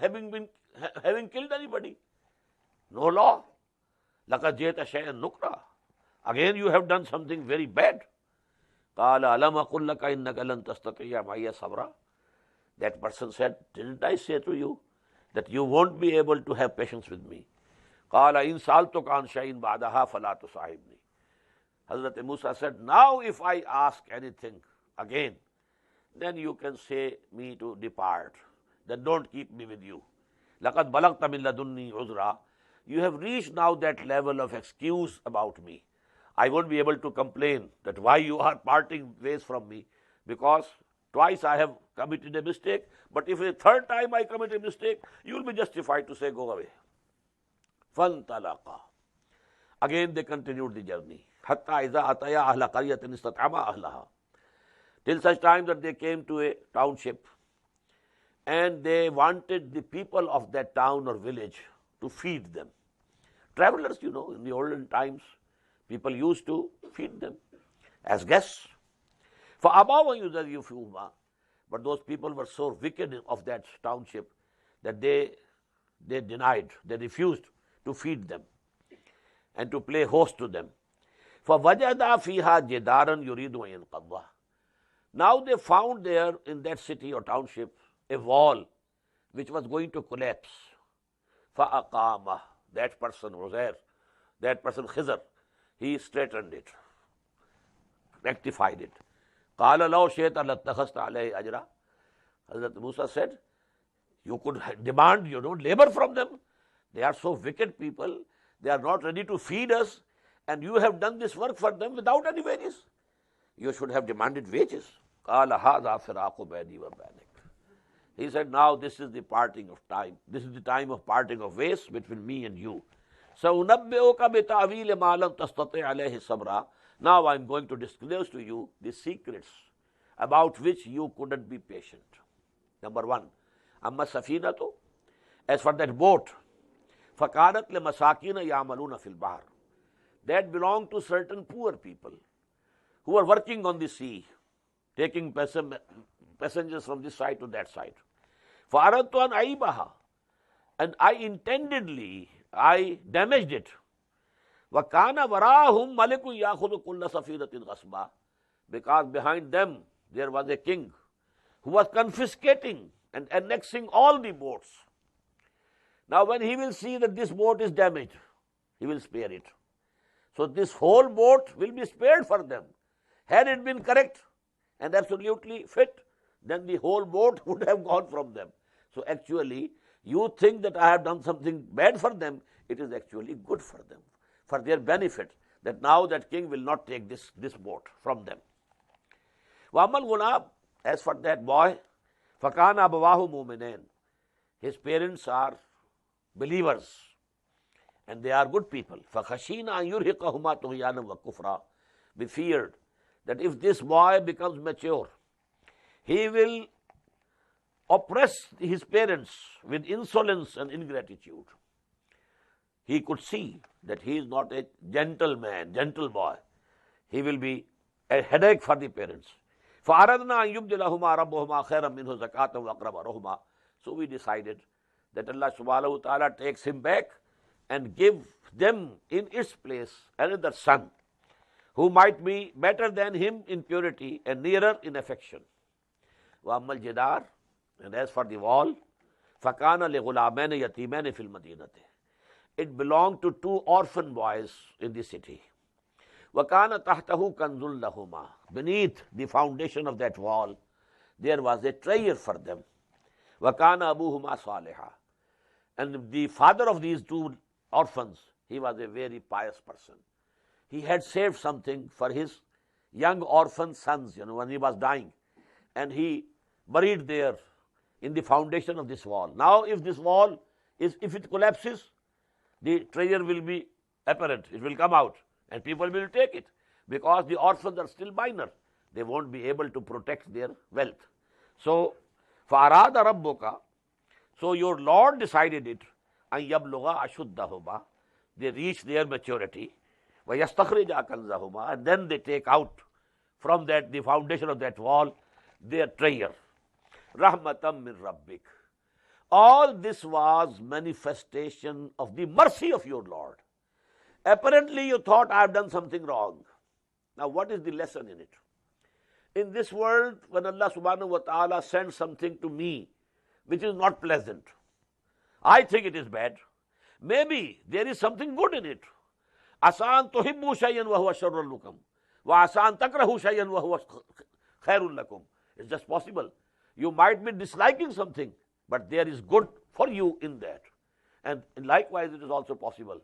killed anybody. No law. لَقَدْ جِئْتَ شَيْئًا نُكْرًا. Again you have done something very bad. قَالَ أَلَمْ أَقُلْ لَكَ إِنَّكَ لَن تَسْتَطِيعَ مَعِيَ صَبْرًا. That person said, didn't I say to you that you won't be able to have patience with me? قَالَ إِنْ سَأَلْتُكَ عَنْ شَيْءٍ بَعْدَهَا فَلَا تُصَاحِبْنِي. Hazrat Musa said, now if I ask anything again, then you can say me to depart. Then don't keep me with you. لَقَدْ بَلَغْتَ مِنْ لَدُنِّي عُذْرًا. You have reached now that level of excuse about me. I won't be able to complain that why you are parting ways from me, because twice I have committed a mistake, but if a third time I commit a mistake, you will be justified to say, go away. فَانْطَلَقَا. Again they continued the journey. حَتَّى إِذَا أَتَيَا أَهْلَ قَرْيَةٍ اسْتَطْعَمَا أَهْلَهَا. Till such time that they came to a township and they wanted the people of that town or village to feed them. Travelers, in the olden times, people used to feed them as guests. فَأَبَوْا يُذَيِّفُوهُمَا. But those people were so wicked of that township that they denied, they refused to feed them and to play host to them. فَوَجَدَ فِيهَا جِدَارًا يُرِيدُ أَن يَنْقَضَّهُ. Now they found there in that city or township a wall which was going to collapse. فَأَقَامَهُ. That person was there. That person Khizr, he straightened it, rectified it. قَالَ لَوْ شِئْتَ لَاتَّخَذْتَ عَلَيْهِ أَجْرًا. Hazrat Musa said, you could demand, labor from them. They are so wicked people. They are not ready to feed us, and you have done this work for them without any wages. You should have demanded wages. قَالَ هَذَا فِرَاقُ بَيْنِي وَبَيْنِكَ. He said, now this is the parting of time. This is the time of parting of ways between me and you. سَأُنَبِّئُكَ بِتَعْوِيلِ مَا لَمْ تَسْتَطِعْ عَلَيْهِ صَبْرًا. Now I am going to disclose to you the secrets about which you couldn't be patient. Number one, أَمَّا السَّفِينَةُ. As for that boat, فَكَانَتْ لِمَسَاكِينَ يَعْمَلُونَ فِي الْبَحْرِ. That belonged to certain poor people who were working on the sea, taking passengers from this side to that side. فَأَرَدْتُ أَنْ أَعِيبَهَا. And I damaged it. وَكَانَ وَرَاهُمْ مَلِكٌ يَأْخُذُ كُلَّ سَفِينَةٍ غَصْبًا. Because behind them there was a king who was confiscating and annexing all the boats. Now when he will see that this boat is damaged, he will spare it. So this whole boat will be spared for them. Had it been correct and absolutely fit, then the whole boat would have gone from them. So actually, you think that I have done something bad for them, it is actually good for them, for their benefit, that now that king will not take this boat from them. وَأَمَّا الْغُلَامُ. As for that boy, فَكَانَ أَبَوَاهُ مُؤْمِنَيْنِ. His parents are believers and they are good people. فَخَشِينَا أَن يُرْهِقَهُمَا طُغْيَانًا وَكُفْرًا. We feared that if this boy becomes mature, he will oppress his parents with insolence and ingratitude. He could see that he is not a gentle man, gentle boy. He will be a headache for the parents. فَأَرَدْنَا أَن يُبْدِلَهُمَا رَبُّهُمَا خَيْرًا مِنْهُ زَكَاةً وَأَقْرَبَ رُحْمًا. So we decided that Allah subhanahu wa ta'ala takes him back and give them in its place another son who might be better than him in purity and nearer in affection. وَأَمَّا الْجِدَارِ, and as for the wall, فَكَانَ لِغُلَامَيْنِ يَتِيمَيْنِ فِي الْمَدِينَةِ, it belonged to two orphan boys in the city. وَكَانَ تَحْتَهُ كَنْزٌ لَهُمَا, beneath the foundation of that wall, there was a treasure for them. وَكَانَ أَبُوهُمَا صَالِحًا, and the father of these two orphans, he was a very pious person. He had saved something for his young orphan sons, when he was dying, and he buried there in the foundation of this wall. Now, if this wall if it collapses, the treasure will be apparent, it will come out, and people will take it, because the orphans are still minor. They won't be able to protect their wealth. So, فَأَرَادَ رَبُّكَ, so your Lord decided it, أَن يَبْلُغَ أَشُدَّهُمَا, they reach their maturity, وَيَسْتَخْرِجَ كَنْزَهُمَا, and then they take out from that, the foundation of that wall, their treasure. رَحْمَةً مِّن رَبِّكَ, all this was manifestation of the mercy of your Lord. Apparently you thought, I have done something wrong. Now what is the lesson in it? In this world, when Allah subhanahu wa ta'ala sends something to me which is not pleasant, I think it is bad. Maybe there is something good in it. Asan tuhibbu shay'an wa huwa sharrun lakum, wa asan takrahu shay'an wa huwa khairun lakum. It's just possible. You might be disliking something, but there is good for you in that. And likewise, it is also possible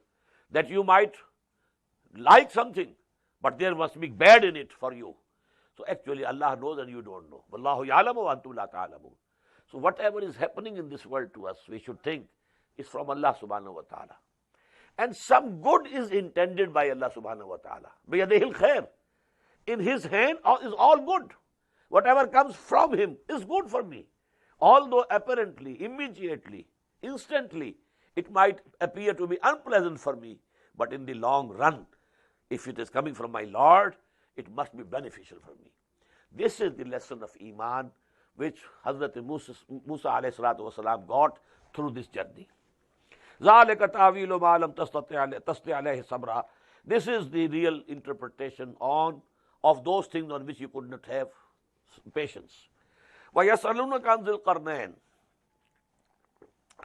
that you might like something, but there must be bad in it for you. So actually Allah knows and you don't know. Wallahu ya'lamu wa antum la ta'lamun. So whatever is happening in this world to us, we should think is from Allah subhanahu wa ta'ala. And some good is intended by Allah subhanahu wa ta'ala. Biyadihil khair. In His hand is all good. Whatever comes from Him is good for me. Although apparently, immediately, instantly, it might appear to be unpleasant for me, but in the long run, if it is coming from my Lord, it must be beneficial for me. This is the lesson of Iman which Hazrat Musa alayhi salatu wasalam got through this journey. ذَلِكَ تَعْوِيلُ مَا لَمْ تَسْتَطِعْ عَلَيْهِ صَبْرًا. This is the real interpretation of those things on which you could not have patience. وَيَسْأَلُونَكَ عَنْ ذِي الْقَرْنَيْنِ.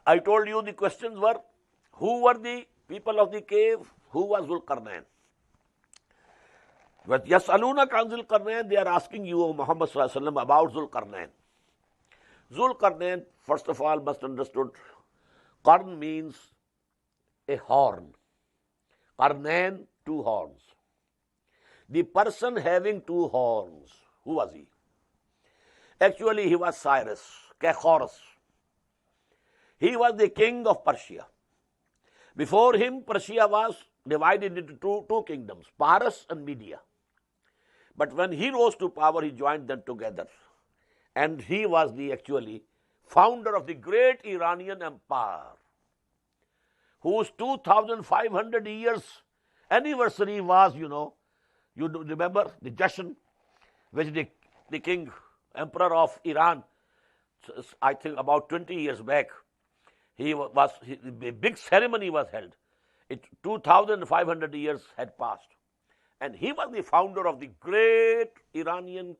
I told you the questions were, who were the people of the cave, who was Dhul Qarnayn? But يَسْأَلُونَكَ عَنْ ذِي الْقَرْنَيْنِ, they are asking you, O Muhammad sallallahu alaihi wasallam, about Dhul Qarnayn. Dhul Qarnayn, first of all, must understood, Qarn means a horn. Qarnayn, two horns. The person having two horns, who was he? Actually, he was Cyrus, Kechorus. He was the king of Persia. Before him, Persia was divided into two kingdoms, Paras and Media. But when he rose to power, he joined them together. And he was the actually founder of the great Iranian empire, whose 2,500 years anniversary was, you remember the Jashan, which the king, emperor of Iran, I think about 20 years back, a big ceremony was held. 2,500 years had passed. And he was the founder of the great Iranian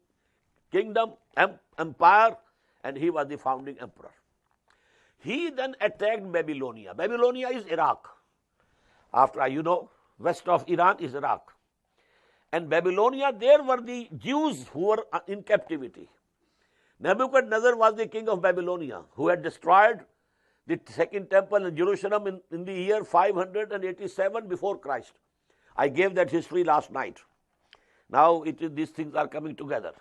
kingdom, empire, and he was the founding emperor. He then attacked Babylonia. Babylonia is Iraq. After, west of Iran is Iraq. And Babylonia, there were the Jews who were in captivity. Nebuchadnezzar was the king of Babylonia, who had destroyed the second temple in Jerusalem in the year 587 before Christ. I gave that history last night. Now these things are coming together.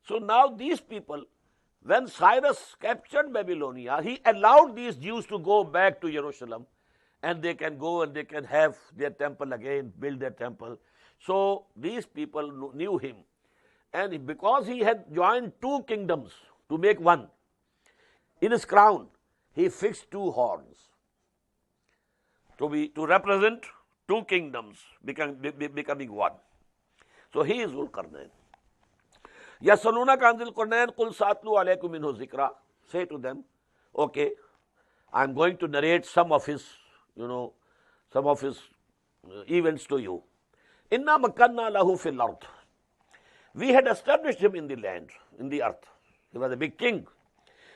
So now these people, when Cyrus captured Babylonia, he allowed these Jews to go back to Jerusalem, and they can go and they can have their temple again, build their temple. So these people knew him. And because he had joined two kingdoms to make one, in his crown, he fixed two horns to represent two kingdoms becoming one. So he is Dhul Qarnayn. يَسْأَلُونَكَ عَنْ ذِي الْقَرْنَيْنِ قُلْ سَأَتْلُو عَلَيْكُم مِّنْهُ ذِكْرًا. Say to them, okay, I'm going to narrate some of his events to you. إِنَّا مَكَّنَّا لَهُ فِي الْأَرْضِ. We had established him in the land, in the earth. He was a big king.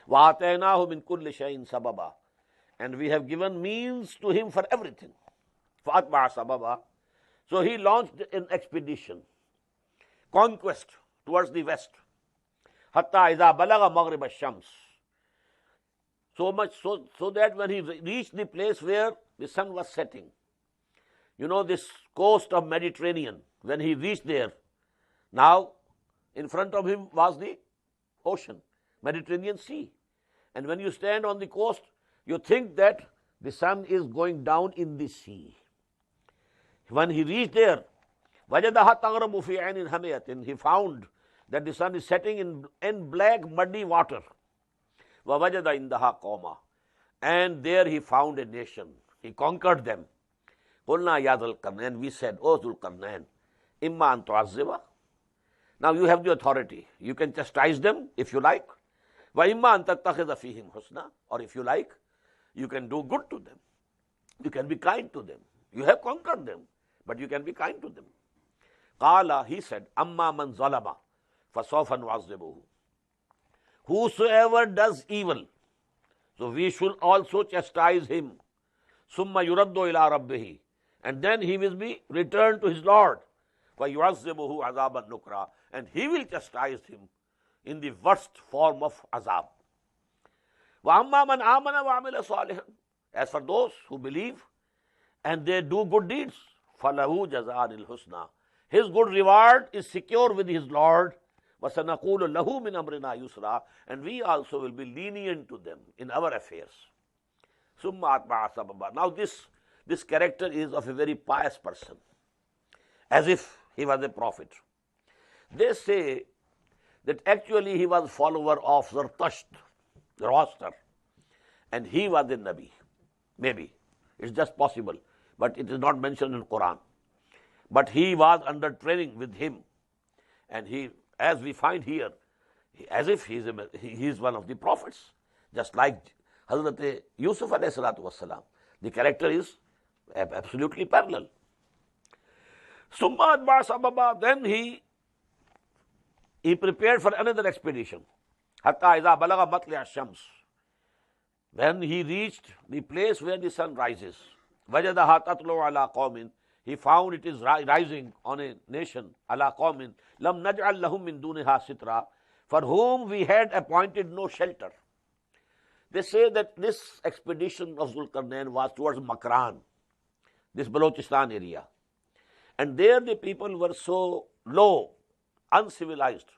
وَآتَيْنَاهُ مِنْ كُلِّ شَيْءٍ سَبَبًا. And we have given means to him for everything. فَأَتْبَعَ سَبَبًا. So he launched an expedition, conquest towards the west. حَتَّى إِذَا بَلَغَ مَغْرِبَ الشَّمْسِ. So much so that when he reached the place where the sun was setting, you know, this coast of Mediterranean, when he reached there, now in front of him was the ocean, Mediterranean Sea. And when you stand on the coast, you think that the sun is going down in the sea. When he reached there, وَجَدَهَا تَغْرَبُ فِي عَيْنٍ حَمِيَةٍ. He found that the sun is setting in black, muddy water. وَوَجَدَ عِنْدَهَا قَوْمًا. And there he found a nation. He conquered them. قُلْنَا يَا ذُو الْقَرْنَيْنِ. We said, O Dhul Qarnayn, إِمَّا أَن تُعَذِّبَ. Now you have the authority. You can chastise them if you like. وَإِمَّا أَن تَتَّخِذَ فِيهِمْ حُسْنًا. Or if you like, you can do good to them. You can be kind to them. You have conquered them, but you can be kind to them. قَالَ. He said, أَمَّا مَنْ ظَلَمَ فَسَوْفَ نُعَذِّبُهُ. Whosoever does evil, so we should also chastise him. ثُمَّ يُرَدُّ إِلَىٰ رَبِّهِ. And then he will be returned to his Lord. فَيُعَذِّبُهُ عَذَابًا نُكْرًا. And he will chastise him in the worst form of azab. وَأَمَّا مَنْ آمَنَ وَعَمِلَ صَالِحًا. As for those who believe and they do good deeds, فَلَهُ جَزَاءً الْحُسْنَى. His good reward is secure with his Lord. وَسَنَقُولُ لَهُ مِنْ أَمْرِنَا يُسْرًا. And we also will be lenient to them in our affairs. ثُمَّ أَتْبَعَ سَبَبًا. Now this character is of a very pious person, as if he was a prophet. They say that actually he was follower of Zoroaster, and he was a Nabi. Maybe. It's just possible, but it is not mentioned in Quran. But he was under training with him, and he, as we find here, as if he is one of the prophets, just like Hazrat Yusuf alayhi salatu wassalam. The character is absolutely parallel. Summa atba'a sababa. Then he prepared for another expedition. Hatta iza balaga matli'a shams. When he reached the place where the sun rises, wajadaha tatlu ala qawmin. He found it is rising on a nation, ala qawmin lam naj'al lahum min duniha sitra, for whom we had appointed no shelter. They say that this expedition of Zulqarnain was towards Makran, this Balochistan area. And there the people were so low, uncivilized,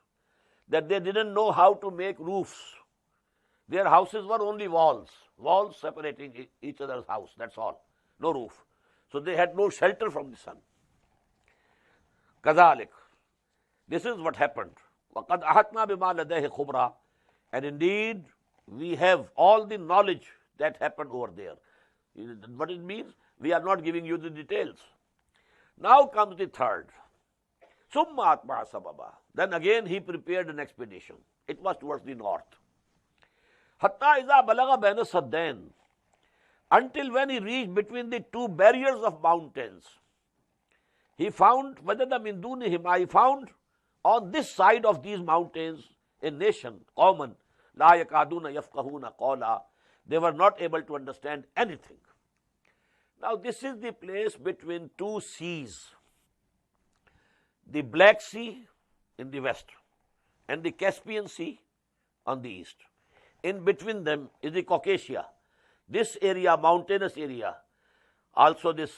that they didn't know how to make roofs. Their houses were only walls separating each other's house, that's all, no roof. So they had no shelter from the sun. Kazalik. This is what happened. وَقَدْ أَحَطْنَا بِمَا لَدَيْهِ خُبْرًا. And indeed, we have all the knowledge that happened over there. What it means? We are not giving you the details. Now comes the third. Summa atba'a sababa. Then again he prepared an expedition. It was towards the north. Hatta iza balaga baina saddain. Until when he reached between the two barriers of mountains, he found wajada min dunihima. He found on this side of these mountains a nation, common, la yakaduna yafqahuna qawla. They were not able to understand anything. Now this is the place between two seas, the Black Sea in the west and the Caspian Sea on the east. In between them is the Caucasia. This area, mountainous area, also this,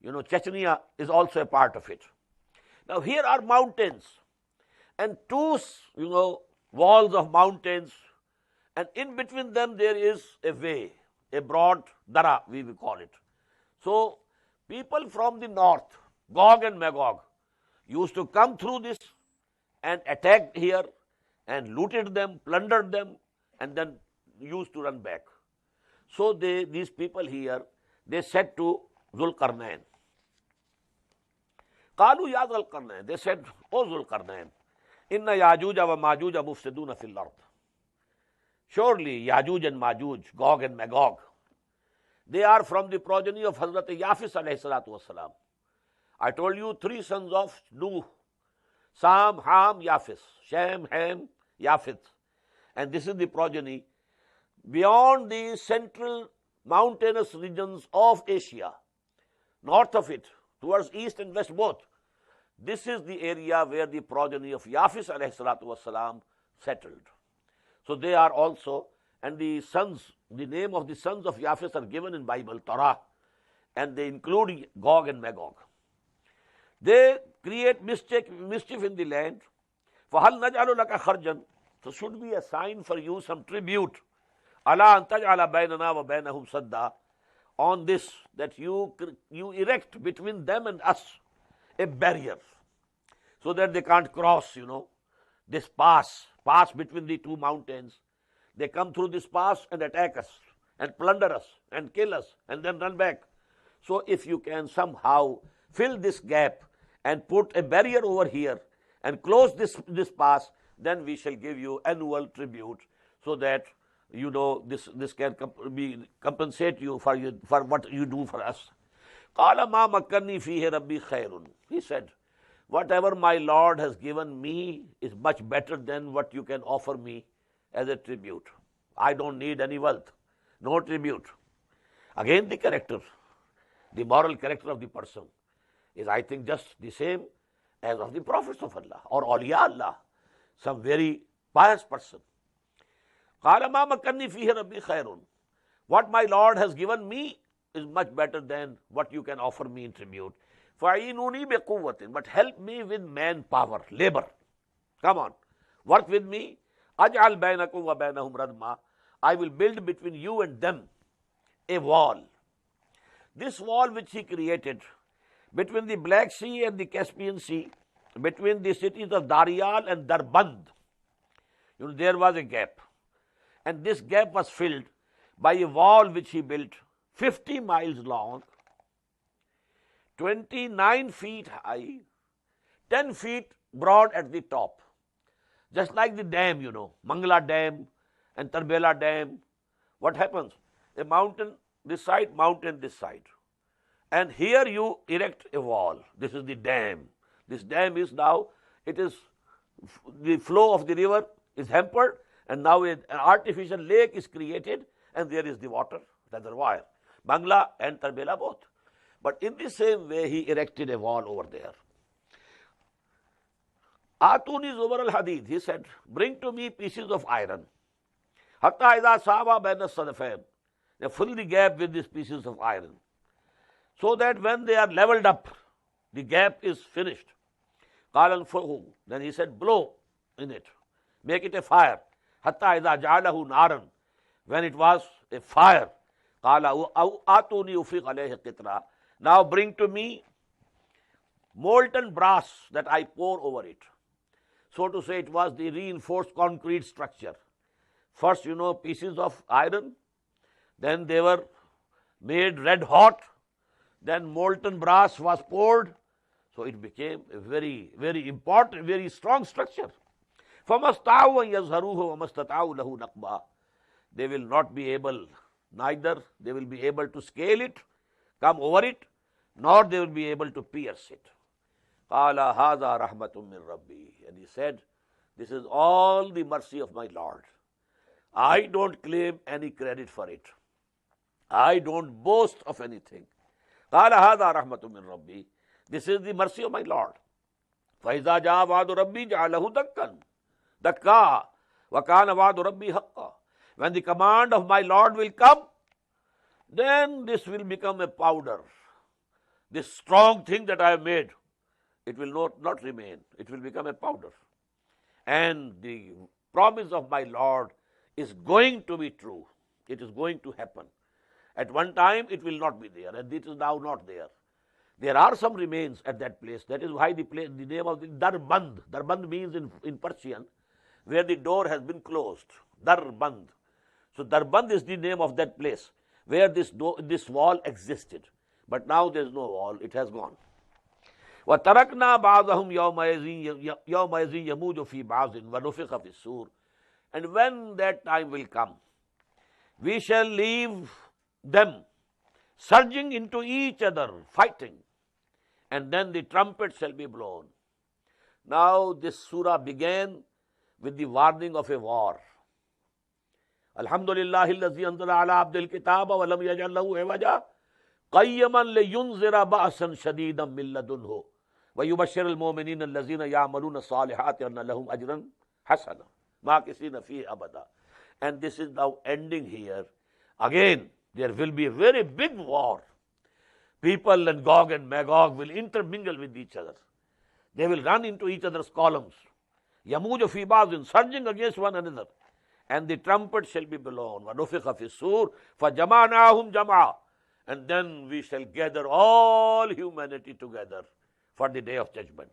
Chechnya is also a part of it. Now here are mountains and two, walls of mountains, and in between them there is a way, a broad dara, we will call it. So people from the north, Gog and Magog, used to come through this and attacked here and looted them, plundered them, and then used to run back. So these people here, they said to Zulqarnain, Qalu ya Zulqarnain. They said, O Zulqarnain, Inna Yajuja wa Majuja mufsiduna fil ard. Surely Yajuj and Majuj, Gog and Magog, they are from the progeny of Hazrat Yafis alayhi salatu wasalam. I told you three sons of Nuh, Sam, Ham, Yafis, Shem, Ham, Yafith. and this is the progeny, beyond the central mountainous regions of Asia, north of it, towards east and west both. This is the area where the progeny of Yafis alayhi salatu wassalam settled. So they are also, and the sons, the name of the sons of Yafis are given in Bible, Torah, and they include Gog and Magog. They create mischief in the land. فَهَلْ نَجْعَلُ لَكَ خَرْجًا. So should we assign for you some tribute, أَلَا أَن تَجْعَلَ بَيْنَنَا وَبَيْنَهُمْ سَدًّا, on this, that you erect between them and us a barrier, so that they can't cross, this pass between the two mountains. They come through this pass and attack us and plunder us and kill us and then run back. So if you can somehow fill this gap and put a barrier over here and close this pass, then we shall give you annual tribute, so that this can compensate you for what you do for us. قَالَ مَا مَكَّنِّي فِيهِ رَبِّي خَيْرٌ. He said, whatever my Lord has given me is much better than what you can offer me as a tribute. I don't need any wealth, no tribute. Again, the character, the moral character of the person is, I think, just the same as of the prophets of Allah or awliya Allah, some very pious person. قَالَ مَا مَكَّنِّي فِيهِ رَبِّي خَيْرٌ. What my Lord has given me is much better than what you can offer me in tribute. فَعِينُونِي بِقُوَّةٍ. But help me with manpower, labor. Come on, work with me. أَجْعَلْ بَيْنَكُمْ وَبَيْنَهُمْ رَدْمًا. I will build between you and them a wall. This wall which he created between the Black Sea and the Caspian Sea, between the cities of Daryal and Darband, there was a gap. And this gap was filled by a wall which he built 50 miles long, 29 feet high, 10 feet broad at the top. Just like the dam, Mangla Dam and Tarbela Dam. What happens? A mountain this side, mountain this side. And here you erect a wall. This is the dam. This dam is now, the flow of the river is hampered, and now an artificial lake is created, and there is the water reservoir. Bangla and Tarbela both. But in the same way, he erected a wall over there. Atuni Zubar al-Hadid, he said, bring to me pieces of iron. Hatta idha sawa baina sadafain. They fill the gap with these pieces of iron, so that when they are leveled up, the gap is finished. Qala al-fuhu. Then he said, blow in it, make it a fire. Hatta idha ja'alahu naran. When it was a fire, qala atuni ufiq alayhi qitra. Now bring to me molten brass that I pour over it. So to say, it was the reinforced concrete structure. First, pieces of iron, then they were made red hot, then molten brass was poured, so it became a very, very important, very strong structure. فَمَسْتَعُوا يَظْهَرُوهُ وَمَسْتَطَعُوا لَهُ نَقْبًا. They will not be able, neither they will be able to scale it, come over it, nor they will be able to pierce it. قَالَ هَذَا رَحْمَةٌ مِّن رَبِّي. And he said, this is all the mercy of my Lord. I don't claim any credit for it. I don't boast of anything. قَالَ هَذَا رَحْمَةٌ مِّن رَبِّي. This is the mercy of my Lord. فَإِذَا جَاءَ وَعْدُ رَبِّي جَعَلَهُ دَكًّا وَكَانَ وَعْدُ رَبِّي حَقًّا. When the command of my Lord will come, then this will become a powder. This strong thing that I have made, it will not remain. It will become a powder. And the promise of my Lord is going to be true. It is going to happen. At one time it will not be there, and it is now not there. There are some remains at that place. That is why the name of the Darband. Darband means in Persian, where the door has been closed. Darband. So Darband is the name of that place where this wall existed. But now there is no wall, it has gone. وَتَرَكْنَا بَعْضَهُمْ يَوْمَئِذٍ يَمُوجُ فِي بَعْضٍ وَنُفِخَ فِي الصُّورِ. And when that time will come, we shall leave them surging into each other, fighting, and then the trumpet shall be blown. Now this surah began with the warning of a war. Alhamdulillahi allazi anzala ala abdil kitaba wa lam yaj'al lahu iwaja qayyiman liyunzira ba'san shadidan min ladunhu wa yubashshirul mu'minina allazina ya'maluna as-salihati anna lahum ajran hasana makisina fihi abada. And this is now ending here. Again, there will be a very big war. People and Gog and Magog will intermingle with each other. They will run into each other's columns. Yamuj fi ba'din, surging against one another. And the trumpet shall be blown. وَنُفِخَ فِي الصُّورِ فَجَمَعْنَاهُمْ جَمْعًا. And then we shall gather all humanity together for the day of judgment.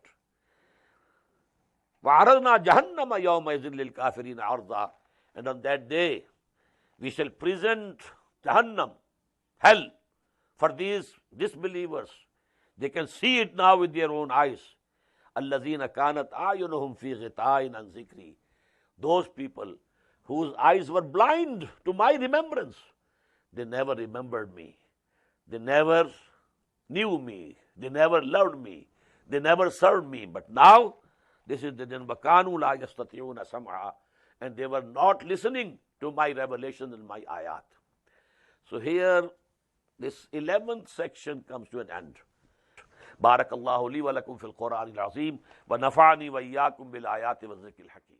وَعَرَضْنَا جَهَنَّمَ يَوْمَئِذٍ لِلْكَافِرِينَ عَرْضًا. And on that day, we shall present Jahannam, hell, for these disbelievers. They can see it now with their own eyes. الَّذِينَ كَانَتْ أَعْيُنُهُمْ فِي غِطَاءٍ عَنْ ذِكْرِي. Those people whose eyes were blind to my remembrance. They never remembered me. They never knew me. They never loved me. They never served me. But now, this is the وَكَانُوا لَا يَسْتَطِيعُونَ سَمْعًا. And they were not listening to my revelation and my ayat. So here, this 11th section comes to an end. بارك الله لي ولكم في القرآن العظيم ونفعني وإياكم بالآيات والذكر الحكيم.